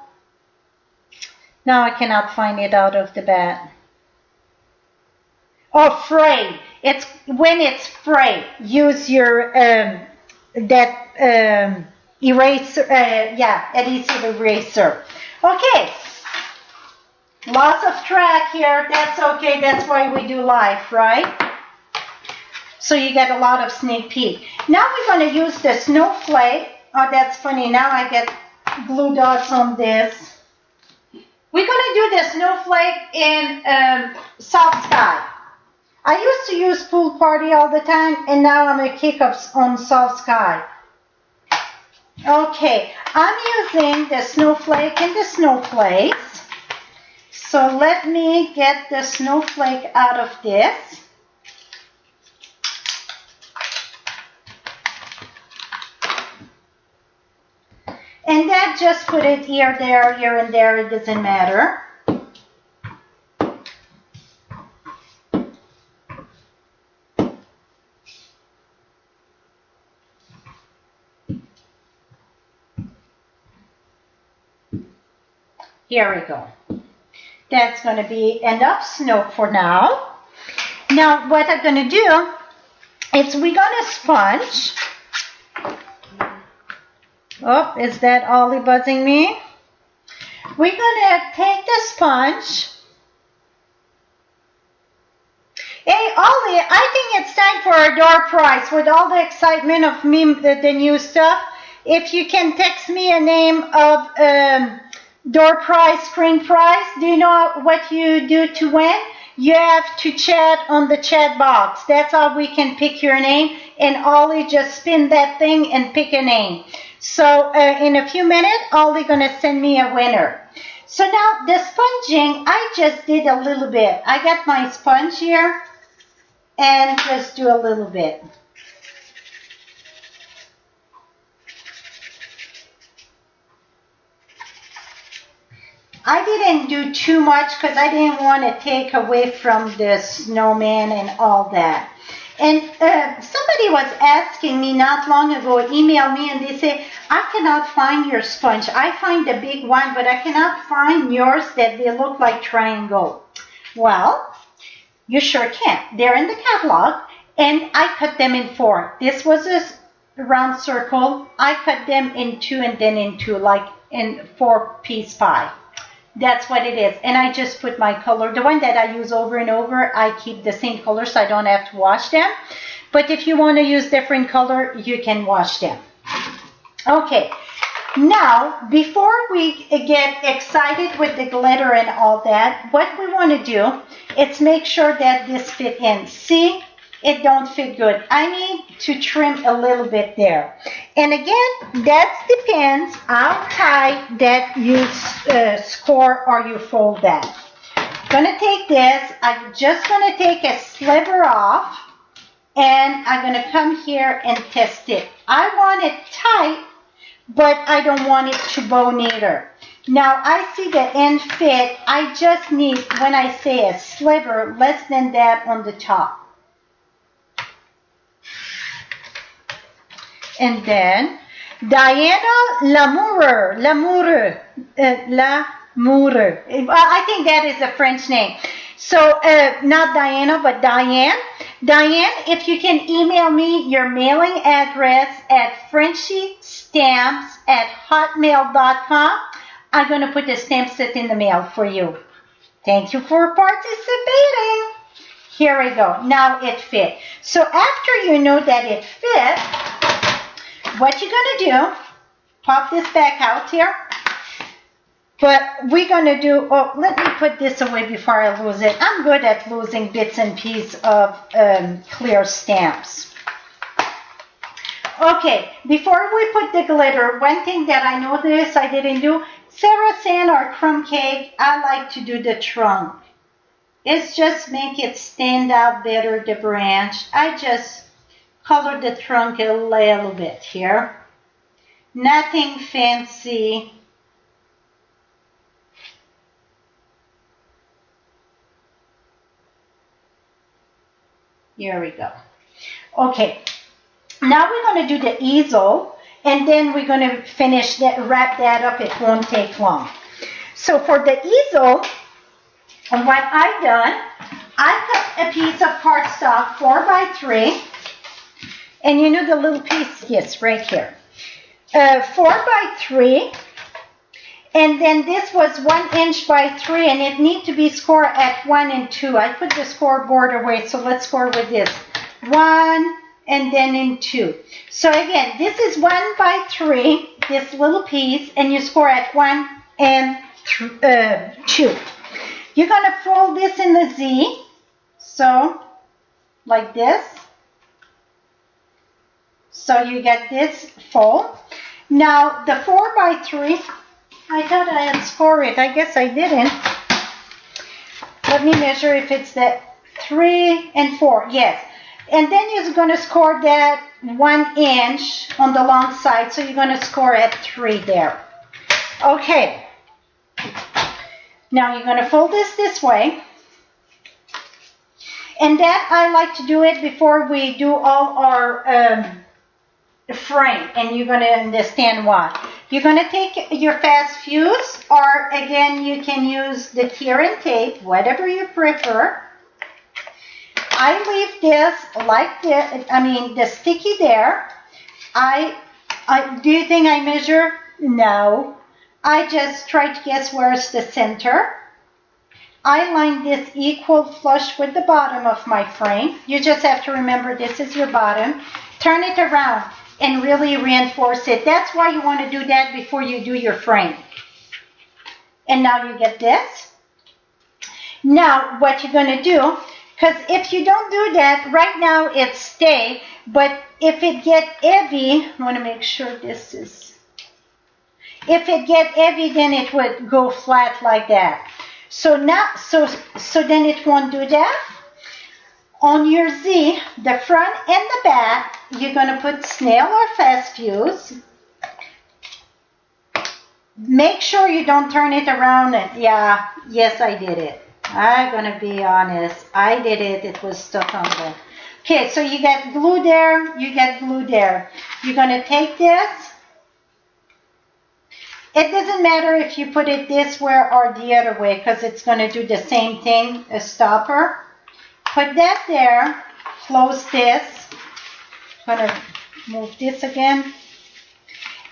Now I cannot find it out of the bat. Oh, fray. It's when it's frayed, use your eraser, adhesive eraser. Okay, lots of track here. That's okay. That's why we do live, right? So you get a lot of sneak peek. Now we're going to use the snowflake. Oh, that's funny. Now I get blue dots on this. We're going to do the snowflake in soft sky. I used to use pool party all the time, and now I'm going to kick up on soft sky. Okay, I'm using the snowflake and the snowflakes. So let me get the snowflake out of this. And then just put it here, there, and there. It doesn't matter. Here we go. That's going to be enough snow for now. Now what I'm going to do is we're going to sponge. Oh, is that Ollie buzzing me? We're going to take the sponge. Hey, Ollie, I think it's time for a door prize. With all the excitement of me, the new stuff, if you can text me a name of door prize, screen prize. Do you know what you do to win? You have to chat on the chat box. That's how we can pick your name. And Ollie just spin that thing and pick a name. So in a few minutes, Ollie gonna send me a winner. So now the sponging, I just did a little bit. I got my sponge here and just do a little bit. I didn't do too much because I didn't want to take away from the snowman and all that. And somebody was asking me not long ago, emailed me, and they say, I cannot find your sponge. I find the big one, but I cannot find yours that they look like triangle. Well, you sure can. They're in the catalog, and I cut them in 4. This was a round circle. I cut them in 2 and then in 2, like in 4-piece pie. That's what it is. And I just put my color. The one that I use over and over, I keep the same color so I don't have to wash them. But if you want to use different color, you can wash them. Okay. Now, before we get excited with the glitter and all that, what we want to do is make sure that this fit in. See? It don't fit good. I need to trim a little bit there. And again, that depends how tight that you score or you fold that. Gonna take this. I'm just gonna take a sliver off, and I'm gonna come here and test it. I want it tight, but I don't want it to bow neither. Now I see the end fit. I just need, when I say a sliver, less than that on the top. And then Diana Lamoureux. I think that is a French name. So not Diana, but Diane. Diane, if you can email me your mailing address at FrenchieStamps@hotmail.com, I'm going to put the stamp set in the mail for you. Thank you for participating. Here we go. Now it fit. So after you know that it fit, what you're going to do, pop this back out here. But we're going to do, oh, let me put this away before I lose it. I'm good at losing bits and pieces of clear stamps. Okay, before we put the glitter, one thing that I noticed I didn't do, Sarah Sand or crumb cake, I like to do the trunk. It's just make it stand out better, the branch. I just color the trunk a little bit here. Nothing fancy. Here we go. Okay, now we're going to do the easel, and then we're going to finish that, wrap that up. It won't take long. So for the easel, what I've done, I cut a piece of cardstock 4x3, and you know the little piece, yes, right here. 4x3, and then this was 1 inch by 3, and it needs to be scored at 1 and 2. I put the scoreboard away, so let's score with this. 1 and then in 2. So again, this is 1 by 3, this little piece, and you score at 1 and 2. You're going to fold this in the Z, so like this. So you get this fold. Now the 4x3, I thought I had scored it. I guess I didn't. Let me measure if it's the 3 and 4. Yes. And then you're going to score that 1 inch on the long side. So you're going to score at 3 there. Okay. Now you're going to fold this way. And that I like to do it before we do all our frame, and you're going to understand why. You're going to take your fast fuse, or again, you can use the tear and tape, whatever you prefer. I leave this like this, the sticky there. Do you think I measure? No. I just try to guess where's the center. I line this equal flush with the bottom of my frame. You just have to remember this is your bottom. Turn it around and really reinforce it. That's why you want to do that before you do your frame. And now you get this. Now what you're going to do, because if you don't do that, right now it stays, but if it gets heavy, I want to make sure this is, if it gets heavy, then it would go flat like that. So now, so then it won't do that. On your Z, the front and the back, you're going to put snail or fast fuse. Make sure you don't turn it around. And yes, I did it. I'm going to be honest. I did it. It was stuck on there. Okay, so you get glue there. You get glue there. You're going to take this. It doesn't matter if you put it this way or the other way, because it's going to do the same thing, a stopper. Put that there, close this. I'm going to move this again.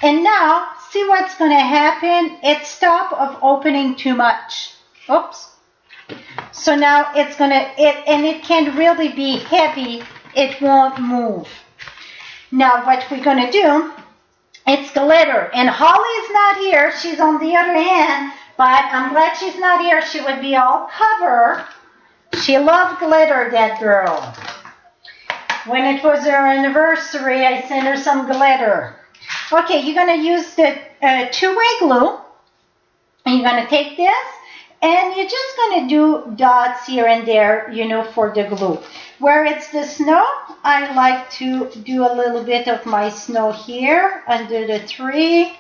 And now, see what's going to happen? It stopped of opening too much. Oops. So now it's going to, and it can really be heavy. It won't move. Now what we're going to do, it's glitter. And Holly's not here. She's on the other hand. But I'm glad she's not here. She would be all covered. She loved glitter, that girl. When it was her anniversary, I sent her some glitter. Okay, you're going to use the two-way glue. And you're going to take this. And you're just going to do dots here and there, for the glue. Where it's the snow, I like to do a little bit of my snow here under the tree.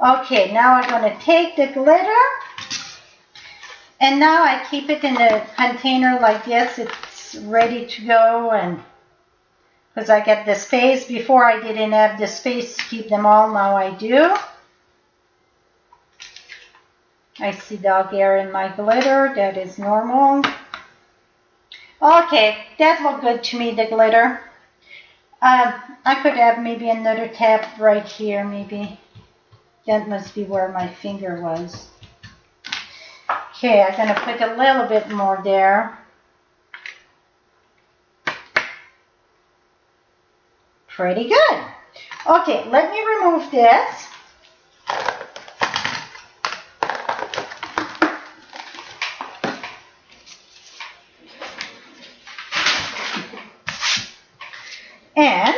Okay, now I'm going to take the glitter, and now I keep it in a container like this. It's ready to go, and because I get the space. Before I didn't have the space to keep them all, now I do. I see dog hair in my glitter. That is normal. Okay, that looked good to me, the glitter. I could have maybe another tab right here, maybe. That must be where my finger was. Okay, I'm going to put a little bit more there. Pretty good. Okay, let me remove this. And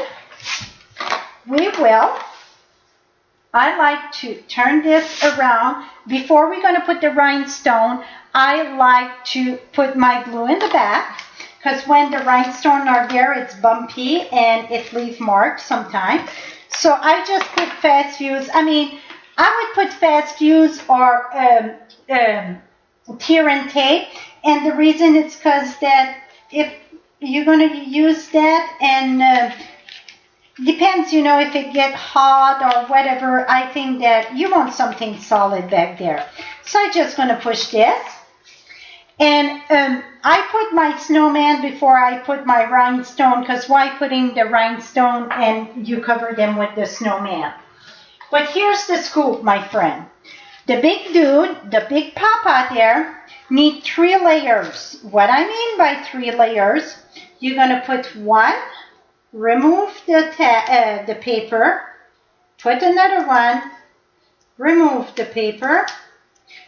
we will, I like to turn this around. Before we're going to put the rhinestone, I like to put my glue in the back, because when the rhinestones are there, it's bumpy and it leaves marks sometimes. So I just put fast fuse. I would put fast fuse or tear and tape. And the reason is because that if you're going to use that, and Depends, you know, if it gets hot or whatever. I think that you want something solid back there. So I'm just going to push this. And I put my snowman before I put my rhinestone, because why putting the rhinestone and you cover them with the snowman? But here's the scoop, my friend. The big dude, the big papa there, need 3 layers. What I mean by 3 layers, you're going to put one, remove the paper, put another one, remove the paper.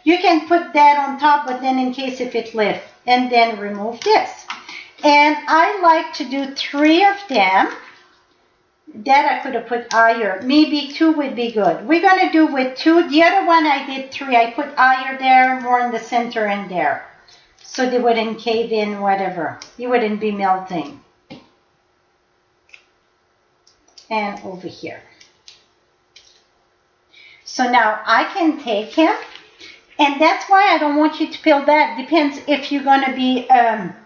You can put that on top, but then in case if it lifts, and then remove this. And I like to do 3 of them. That I could have put higher. Maybe 2 would be good. We're going to do with 2. The other one I did 3. I put higher there, more in the center and there. So they wouldn't cave in, whatever. It wouldn't be melting. And over here. So now I can take him. And that's why I don't want you to peel back. Depends if you're going to be, have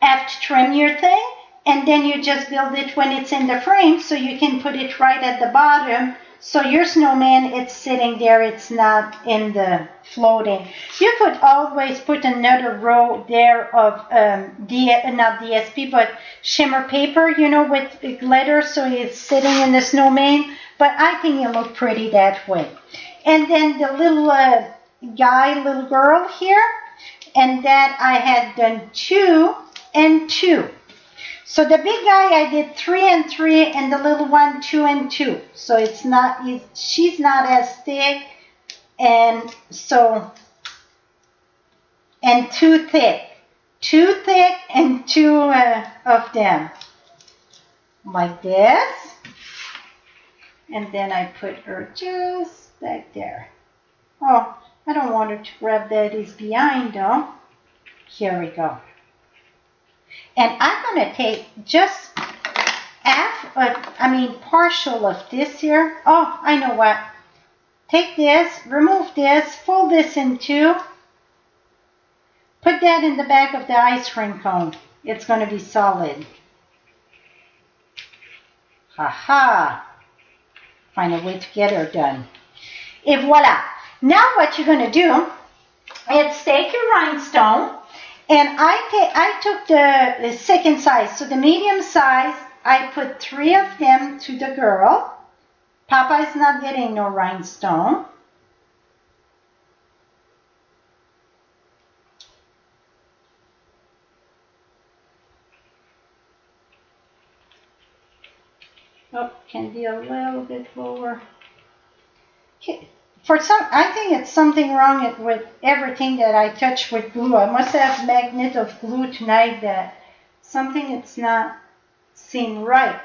to trim your thing. And then you just build it when it's in the frame, so you can put it right at the bottom. So your snowman, it's sitting there, it's not in the floating. You could always put another row there of, not DSP, but shimmer paper, you know, with glitter, so it's sitting in the snowman. But I think it look pretty that way. And then the little little girl here, and that I had done 2 and 2. So the big guy I did 3 and 3, and the little one 2 and 2. So it's not, she's not as thick, and so, and 2 thick. 2 thick and 2 of them. Like this. And then I put her just back there. Oh, I don't want her to grab that is behind though. Here we go. And I'm going to take just partial of this here. Oh, I know what. Take this, remove this, fold this in 2. Put that in the back of the ice cream cone. It's going to be solid. Ha-ha. Find a way to get her done. Et voila. Now what you're going to do is take your rhinestone. And I took the second size, so the medium size, I put 3 of them to the girl. Papa is not getting no rhinestone. Oh, can be a little bit lower. Okay. I think it's something wrong with everything that I touch with glue. I must have magnet of glue tonight that something it's not seen right.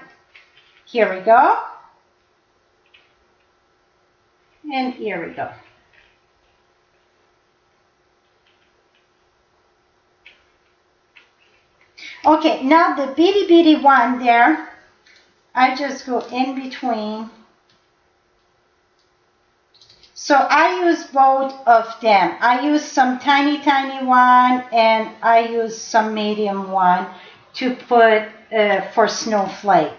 Here we go. And here we go. Okay, now the bitty one there, I just go in between. So I use both of them. I use some tiny one, and I use some medium one to put for snowflake.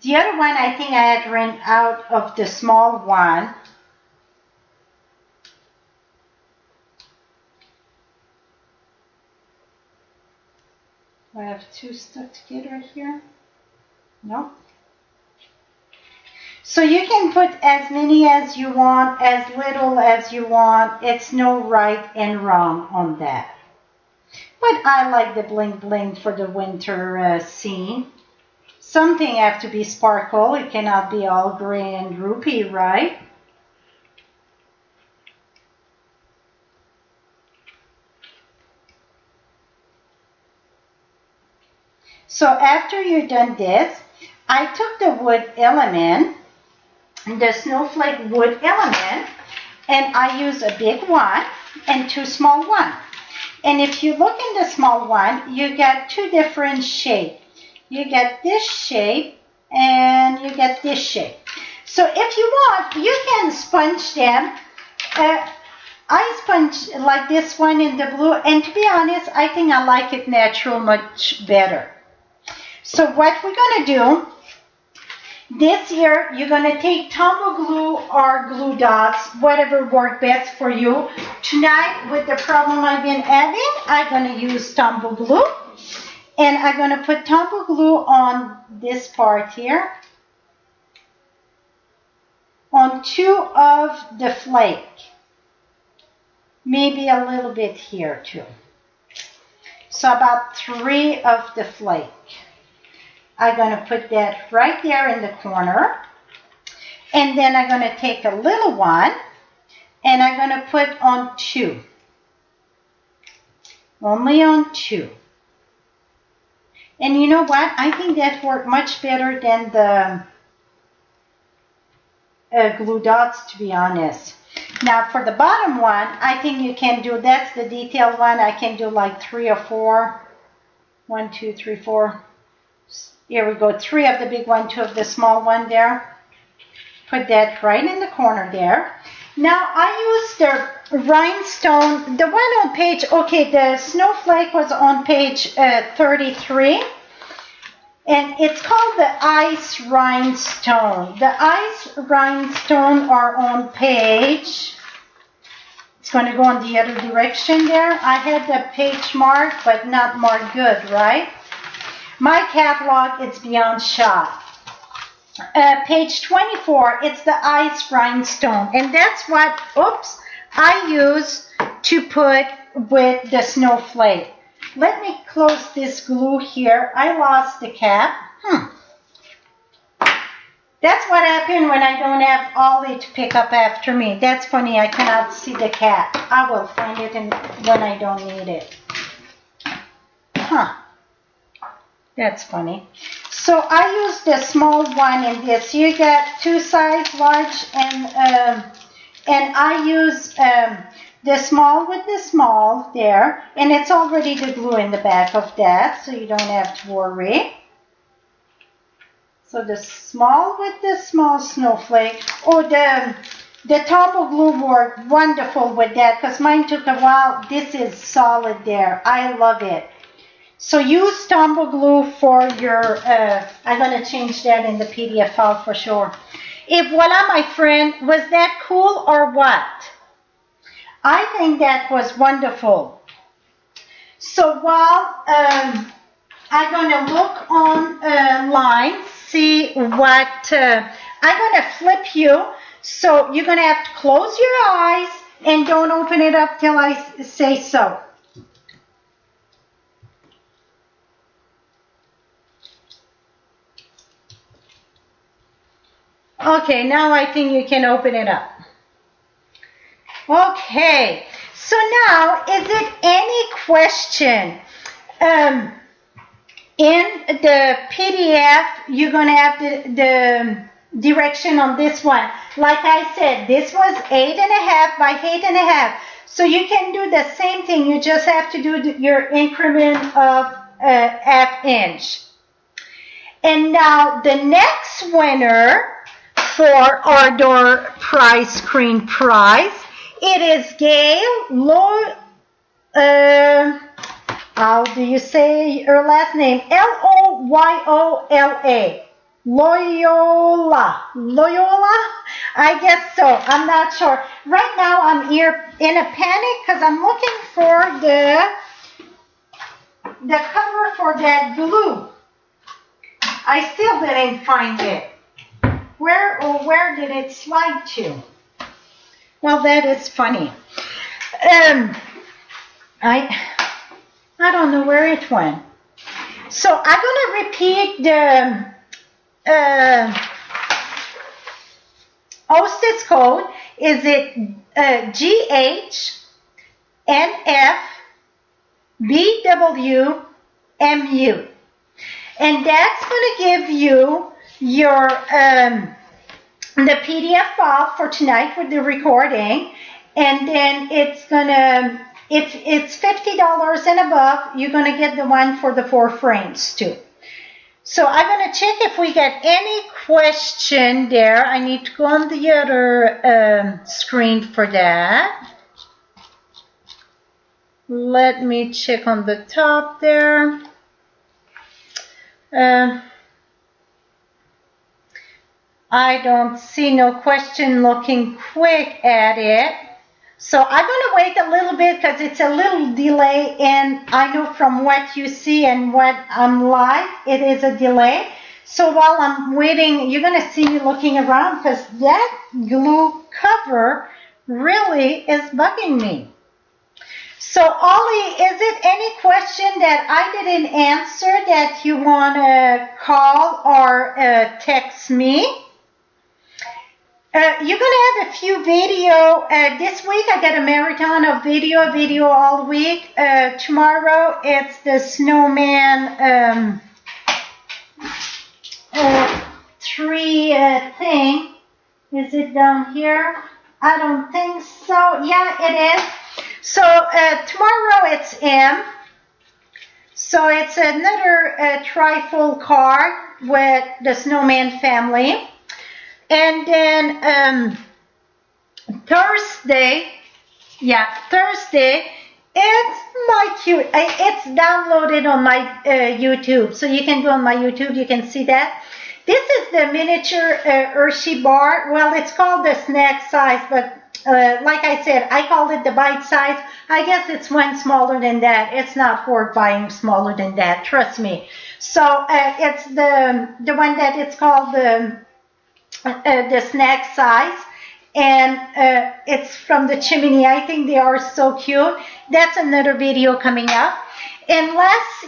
The other one, I think I had run out of the small one. Do I have 2 stuck together here? No. So you can put as many as you want, as little as you want. It's no right and wrong on that. But I like the bling bling for the winter scene. Something have to be sparkle. It cannot be all gray and droopy, right? So after you're done this, I took the wood element, the snowflake wood element, and I use a big one and 2 small ones. And if you look in the small one, you get 2 different shapes. You get this shape and you get this shape. So if you want, you can sponge them. I sponge like this one in the blue, and to be honest, I think I like it natural much better. So what we're going to do, this here, you're going to take tumble glue or glue dots, whatever works best for you. Tonight, with the problem I've been having, I'm going to use tumble glue. And I'm going to put tumble glue on this part here, on 2 of the flake. Maybe a little bit here too. So about 3 of the flake. I'm going to put that right there in the corner. And then I'm going to take a little one and I'm going to put on 2. Only on 2. And you know what? I think that worked much better than the glue dots, to be honest. Now for the bottom one, I think you can do, that's the detailed one. I can do like 3 or 4. 1, 2, 3, 4. Here we go. 3 of the big one, 2 of the small one there. Put that right in the corner there. Now I used the rhinestone, the one on page, okay, the snowflake was on page 33. And it's called the ice rhinestone. The ice rhinestone are on page, it's going to go in the other direction there. I had the page marked, but not marked good, right? My catalog, it's beyond shot. Page 24, it's the ice rhinestone. And that's what, oops, I use to put with the snowflake. Let me close this glue here. I lost the cap. That's what happened when I don't have Ollie to pick up after me. That's funny, I cannot see the cap. I will find it when I don't need it. That's funny. So I use the small one in this. You get 2 size, large, and I use the small with the small there, and it's already the glue in the back of that, so you don't have to worry. So the small with the small snowflake. Oh, the tumble glue worked wonderful with that because mine took a while. This is solid there. I love it. So use tumble glue for your, I'm going to change that in the PDF file for sure. Voila, my friend, was that cool or what? I think that was wonderful. So while I'm going to look online, see what, I'm going to flip you. So you're going to have to close your eyes and don't open it up till I say so. Okay, now I think you can open it up. Okay, so now, is it any question? In the PDF, you're going to have the direction on this one. Like I said, this was 8.5 by 8.5. So you can do the same thing. You just have to do your increment of ½ inch. And now the next winner for our door prize screen prize, it is Gail how do you say her last name? Loyola. Loyola? I guess so. I'm not sure. Right now I'm here in a panic because I'm looking for the cover for that glue. I still didn't find it. Where did it slide to? Well, that is funny. I don't know where it went. So I'm going to repeat the hostess code. Is it GHNFBWMU? And that's going to give you your the PDF file for tonight with the recording, and then it's gonna, if it's $50 and above, you're gonna get the one for the 4 frames too. So I'm gonna check if we get any question there. I need to go on the other screen for that. Let me check on the top there. Uh, I don't see no question looking quick at it. So I'm going to wait a little bit because it's a little delay, and I know from what you see and what I'm live, it is a delay. So while I'm waiting, you're going to see me looking around because that glue cover really is bugging me. So Ollie, is it any question that I didn't answer that you want to call or text me? You're going to have a few video. This week I got a marathon of video all week. Tomorrow it's the Snowman tree thing. Is it down here? I don't think so. Yeah, it is. So tomorrow it's M. So it's another trifold card with the Snowman family. And then Thursday, it's my cute. It's downloaded on my YouTube, so you can go on my YouTube. You can see that. This is the miniature Hershey bar. Well, it's called the snack size, but like I said, I called it the bite size. I guess it's one smaller than that. It's not worth buying smaller than that. Trust me. So it's the one that it's called the snack size, and it's from the chimney. I think they are so cute. That's another video coming up. And last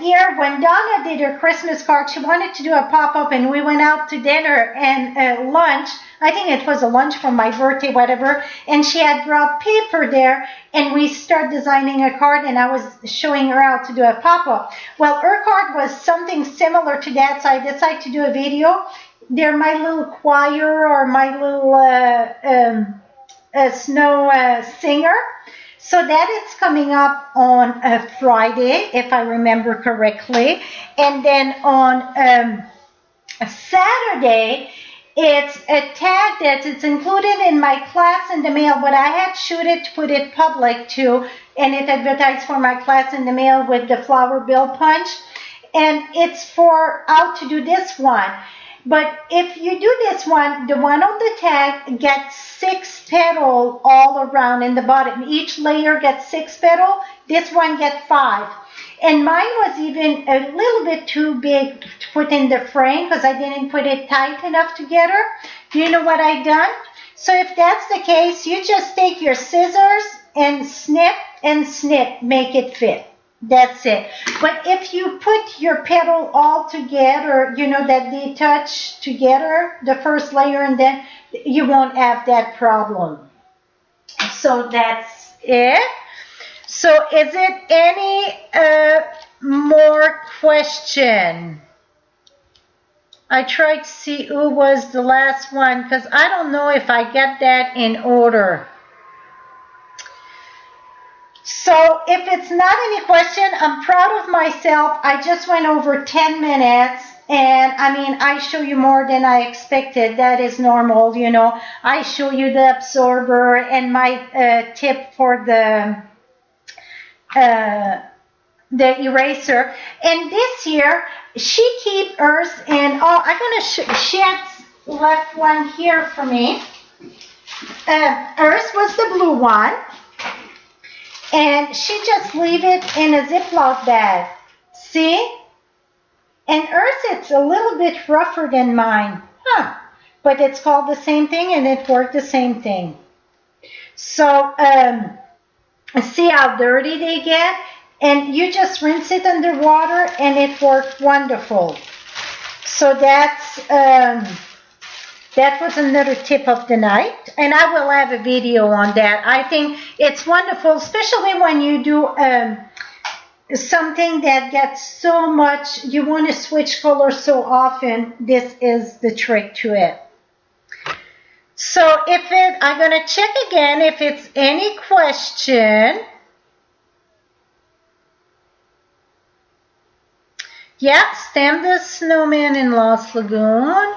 year when Donna did her Christmas card, she wanted to do a pop-up, and we went out to dinner and lunch. I think it was a lunch for my birthday, whatever, and she had brought paper there, and we started designing a card, and I was showing her how to do a pop-up. Well, her card was something similar to that, so I decided to do a video. They're my little choir or my little snow singer. So that is coming up on a Friday, if I remember correctly. And then on Saturday, it's a tag that it's included in my class in the mail, but I had shoot it to put it public too, and it advertised for my class in the mail with the flower bill punch. And it's for how to do this one. But if you do this one, the one on the tag gets 6 petals all around in the bottom. Each layer gets 6 petals. This one gets 5. And mine was even a little bit too big to put in the frame because I didn't put it tight enough together. Do you know what I done? So if that's the case, you just take your scissors and snip, make it fit. That's it. But if you put your petal all together, you know that they touch together, the first layer, and then you won't have that problem. So that's it. So is it any more question? I tried to see who was the last one because I don't know if I get that in order. So if it's not any question, I'm proud of myself. I just went over 10 minutes, and I mean, I show you more than I expected. That is normal, you know. I show you the absorber and my tip for the eraser. And this year, she keep hers, and I'm gonna she has left one here for me. Hers was the blue one. And she just leave it in a Ziploc bag. See? And hers, it's a little bit rougher than mine. But it's called the same thing, and it worked the same thing. So, see how dirty they get? And you just rinse it under water, and it worked wonderful. So that's... that was another tip of the night, and I will have a video on that. I think it's wonderful, especially when you do something that gets so much, you want to switch colors so often. This is the trick to it. So I'm going to check again if it's any question. Yeah, stamp the Snowman in Lost Lagoon.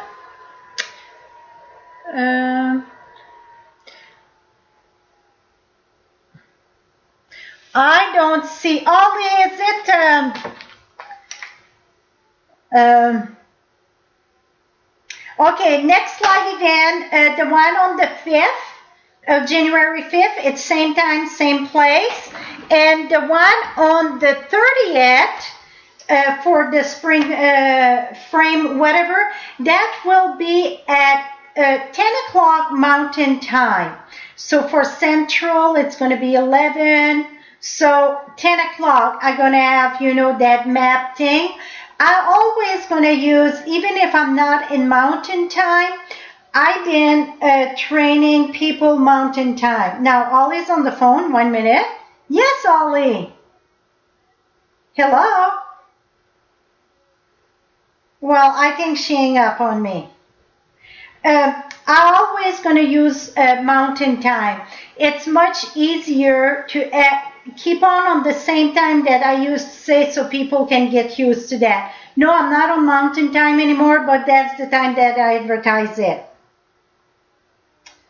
I don't see. Ollie, is it Um, okay, next slide again. The one on the 5th of January 5th. It's same time, same place. And the one on the 30th for the spring frame, whatever, that will be at 10 o'clock Mountain Time. So for Central, it's going to be 11. So 10 o'clock, I'm going to have, you know, that map thing. I'm always going to use, even if I'm not in Mountain Time, I've been training people Mountain Time. Now, Ollie's on the phone. 1 minute. Yes, Ollie. Hello? Well, I think she hung up on me. I'm always going to use Mountain Time. It's much easier to keep on the same time that I used to say, so people can get used to that. No, I'm not on Mountain Time anymore, but that's the time that I advertise it.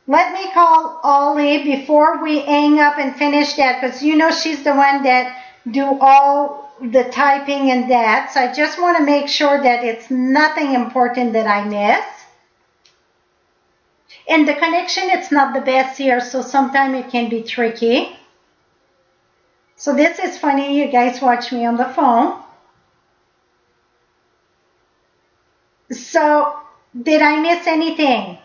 Let me call Ollie before we hang up and finish that, because you know she's the one that do all the typing and that. So I just want to make sure that it's nothing important that I miss. And the connection, it's not the best here, so sometimes it can be tricky. So this is funny, you guys watch me on the phone. So, did I miss anything?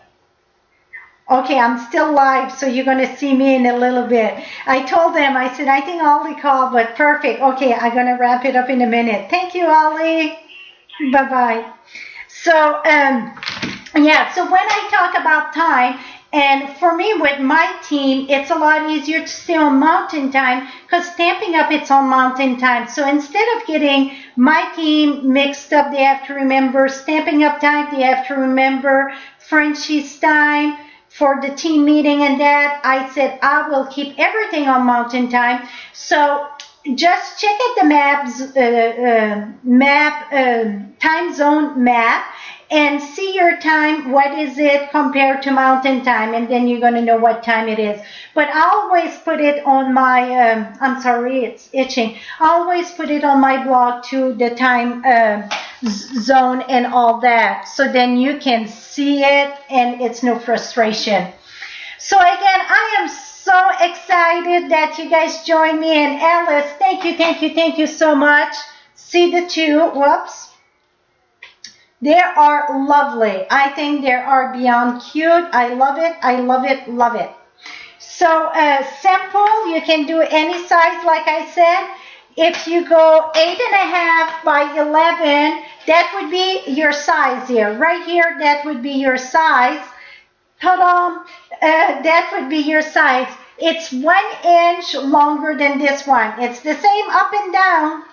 Okay, I'm still live, so you're going to see me in a little bit. I told them, I said, I think Ollie called, but perfect. Okay, I'm going to wrap it up in a minute. Thank you, Ollie. Bye-bye. So, yeah, so when I talk about time, and for me with my team, it's a lot easier to stay on Mountain Time because Stampin'Up, it's on Mountain Time. So instead of getting my team mixed up, they have to remember Stampin'Up time, they have to remember Frenchie's time for the team meeting and that. I said I will keep everything on Mountain Time. So just check at the time zone map, and see your time, what is it compared to Mountain Time, and then you're going to know what time it is. But I always put it on my, I'm sorry, it's itching. I always put it on my blog to the time zone and all that, so then you can see it and it's no frustration. So again, I am so excited that you guys joined me, and Alice, thank you so much. See the two, whoops. They are lovely. I think they are beyond cute. I love it. I love it. Love it. So simple. You can do any size, like I said. If you go 8.5 by 11, that would be your size here. Right here, that would be your size. Ta-da! That would be your size. It's 1 inch longer than this one. It's the same up and down.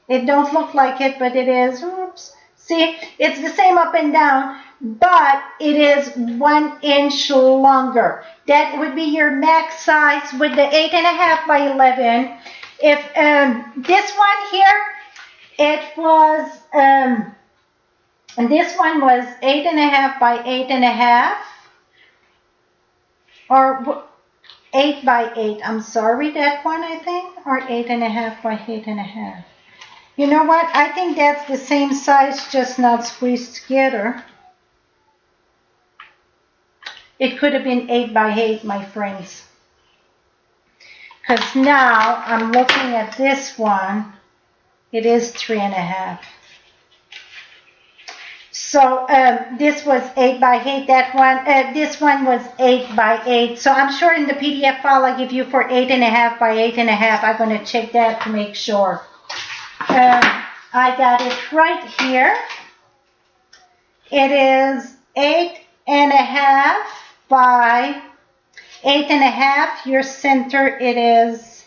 It don't look like it, but it is. Oops. See, it's the same up and down, but it is 1 inch longer. That would be your max size with the 8.5 by 11. If this one here, it was, and this one was 8.5 by 8.5, or 8 by 8. I'm sorry, that one I think, or 8.5 by 8.5. You know what? I think that's the same size, just not squeezed together. It could have been 8 by 8, my friends. Because now I'm looking at this one. It is 3.5. So this was 8 by 8. That one, this one was 8 by 8. So I'm sure in the PDF file I give you for 8.5 by 8.5. I'm going to check that to make sure. I got it right here. It is 8.5 by 8.5. Your center, it is,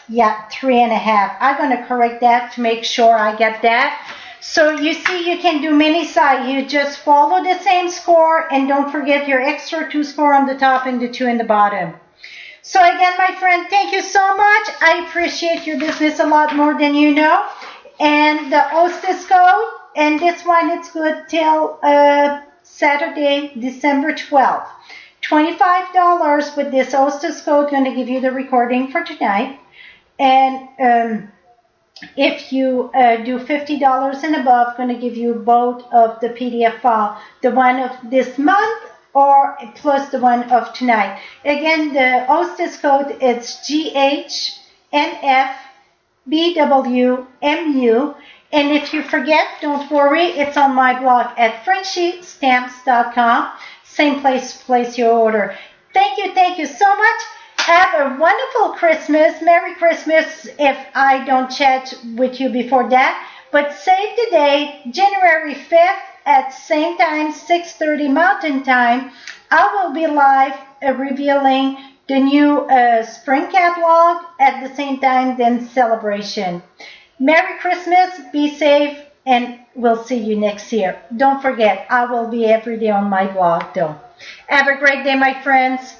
yeah, 3.5. I'm going to correct that to make sure I get that. So you see, you can do many sides. You just follow the same score, and don't forget your extra 2 score on the top and the 2 in the bottom. So again, my friend, thank you so much. I appreciate your business a lot more than you know. And the hostess code, and this one, it's good till Saturday, December 12th. $25 with this hostess code. Going to give you the recording for tonight. And if you do $50 and above, going to give you both of the PDF file, the one of this month or plus the one of tonight. Again, the hostess code is GHNFBWMU. And if you forget, don't worry, it's on my blog at FrenchieStamps.com. Same place to place your order. Thank you so much. Have a wonderful Christmas. Merry Christmas if I don't chat with you before that. But save the date, January 5th at same time, 6:30 Mountain Time. I will be live revealing the new spring catalog at the same time, then celebration. Merry Christmas, be safe, and we'll see you next year. Don't forget, I will be every day on my blog though. Have a great day, my friends.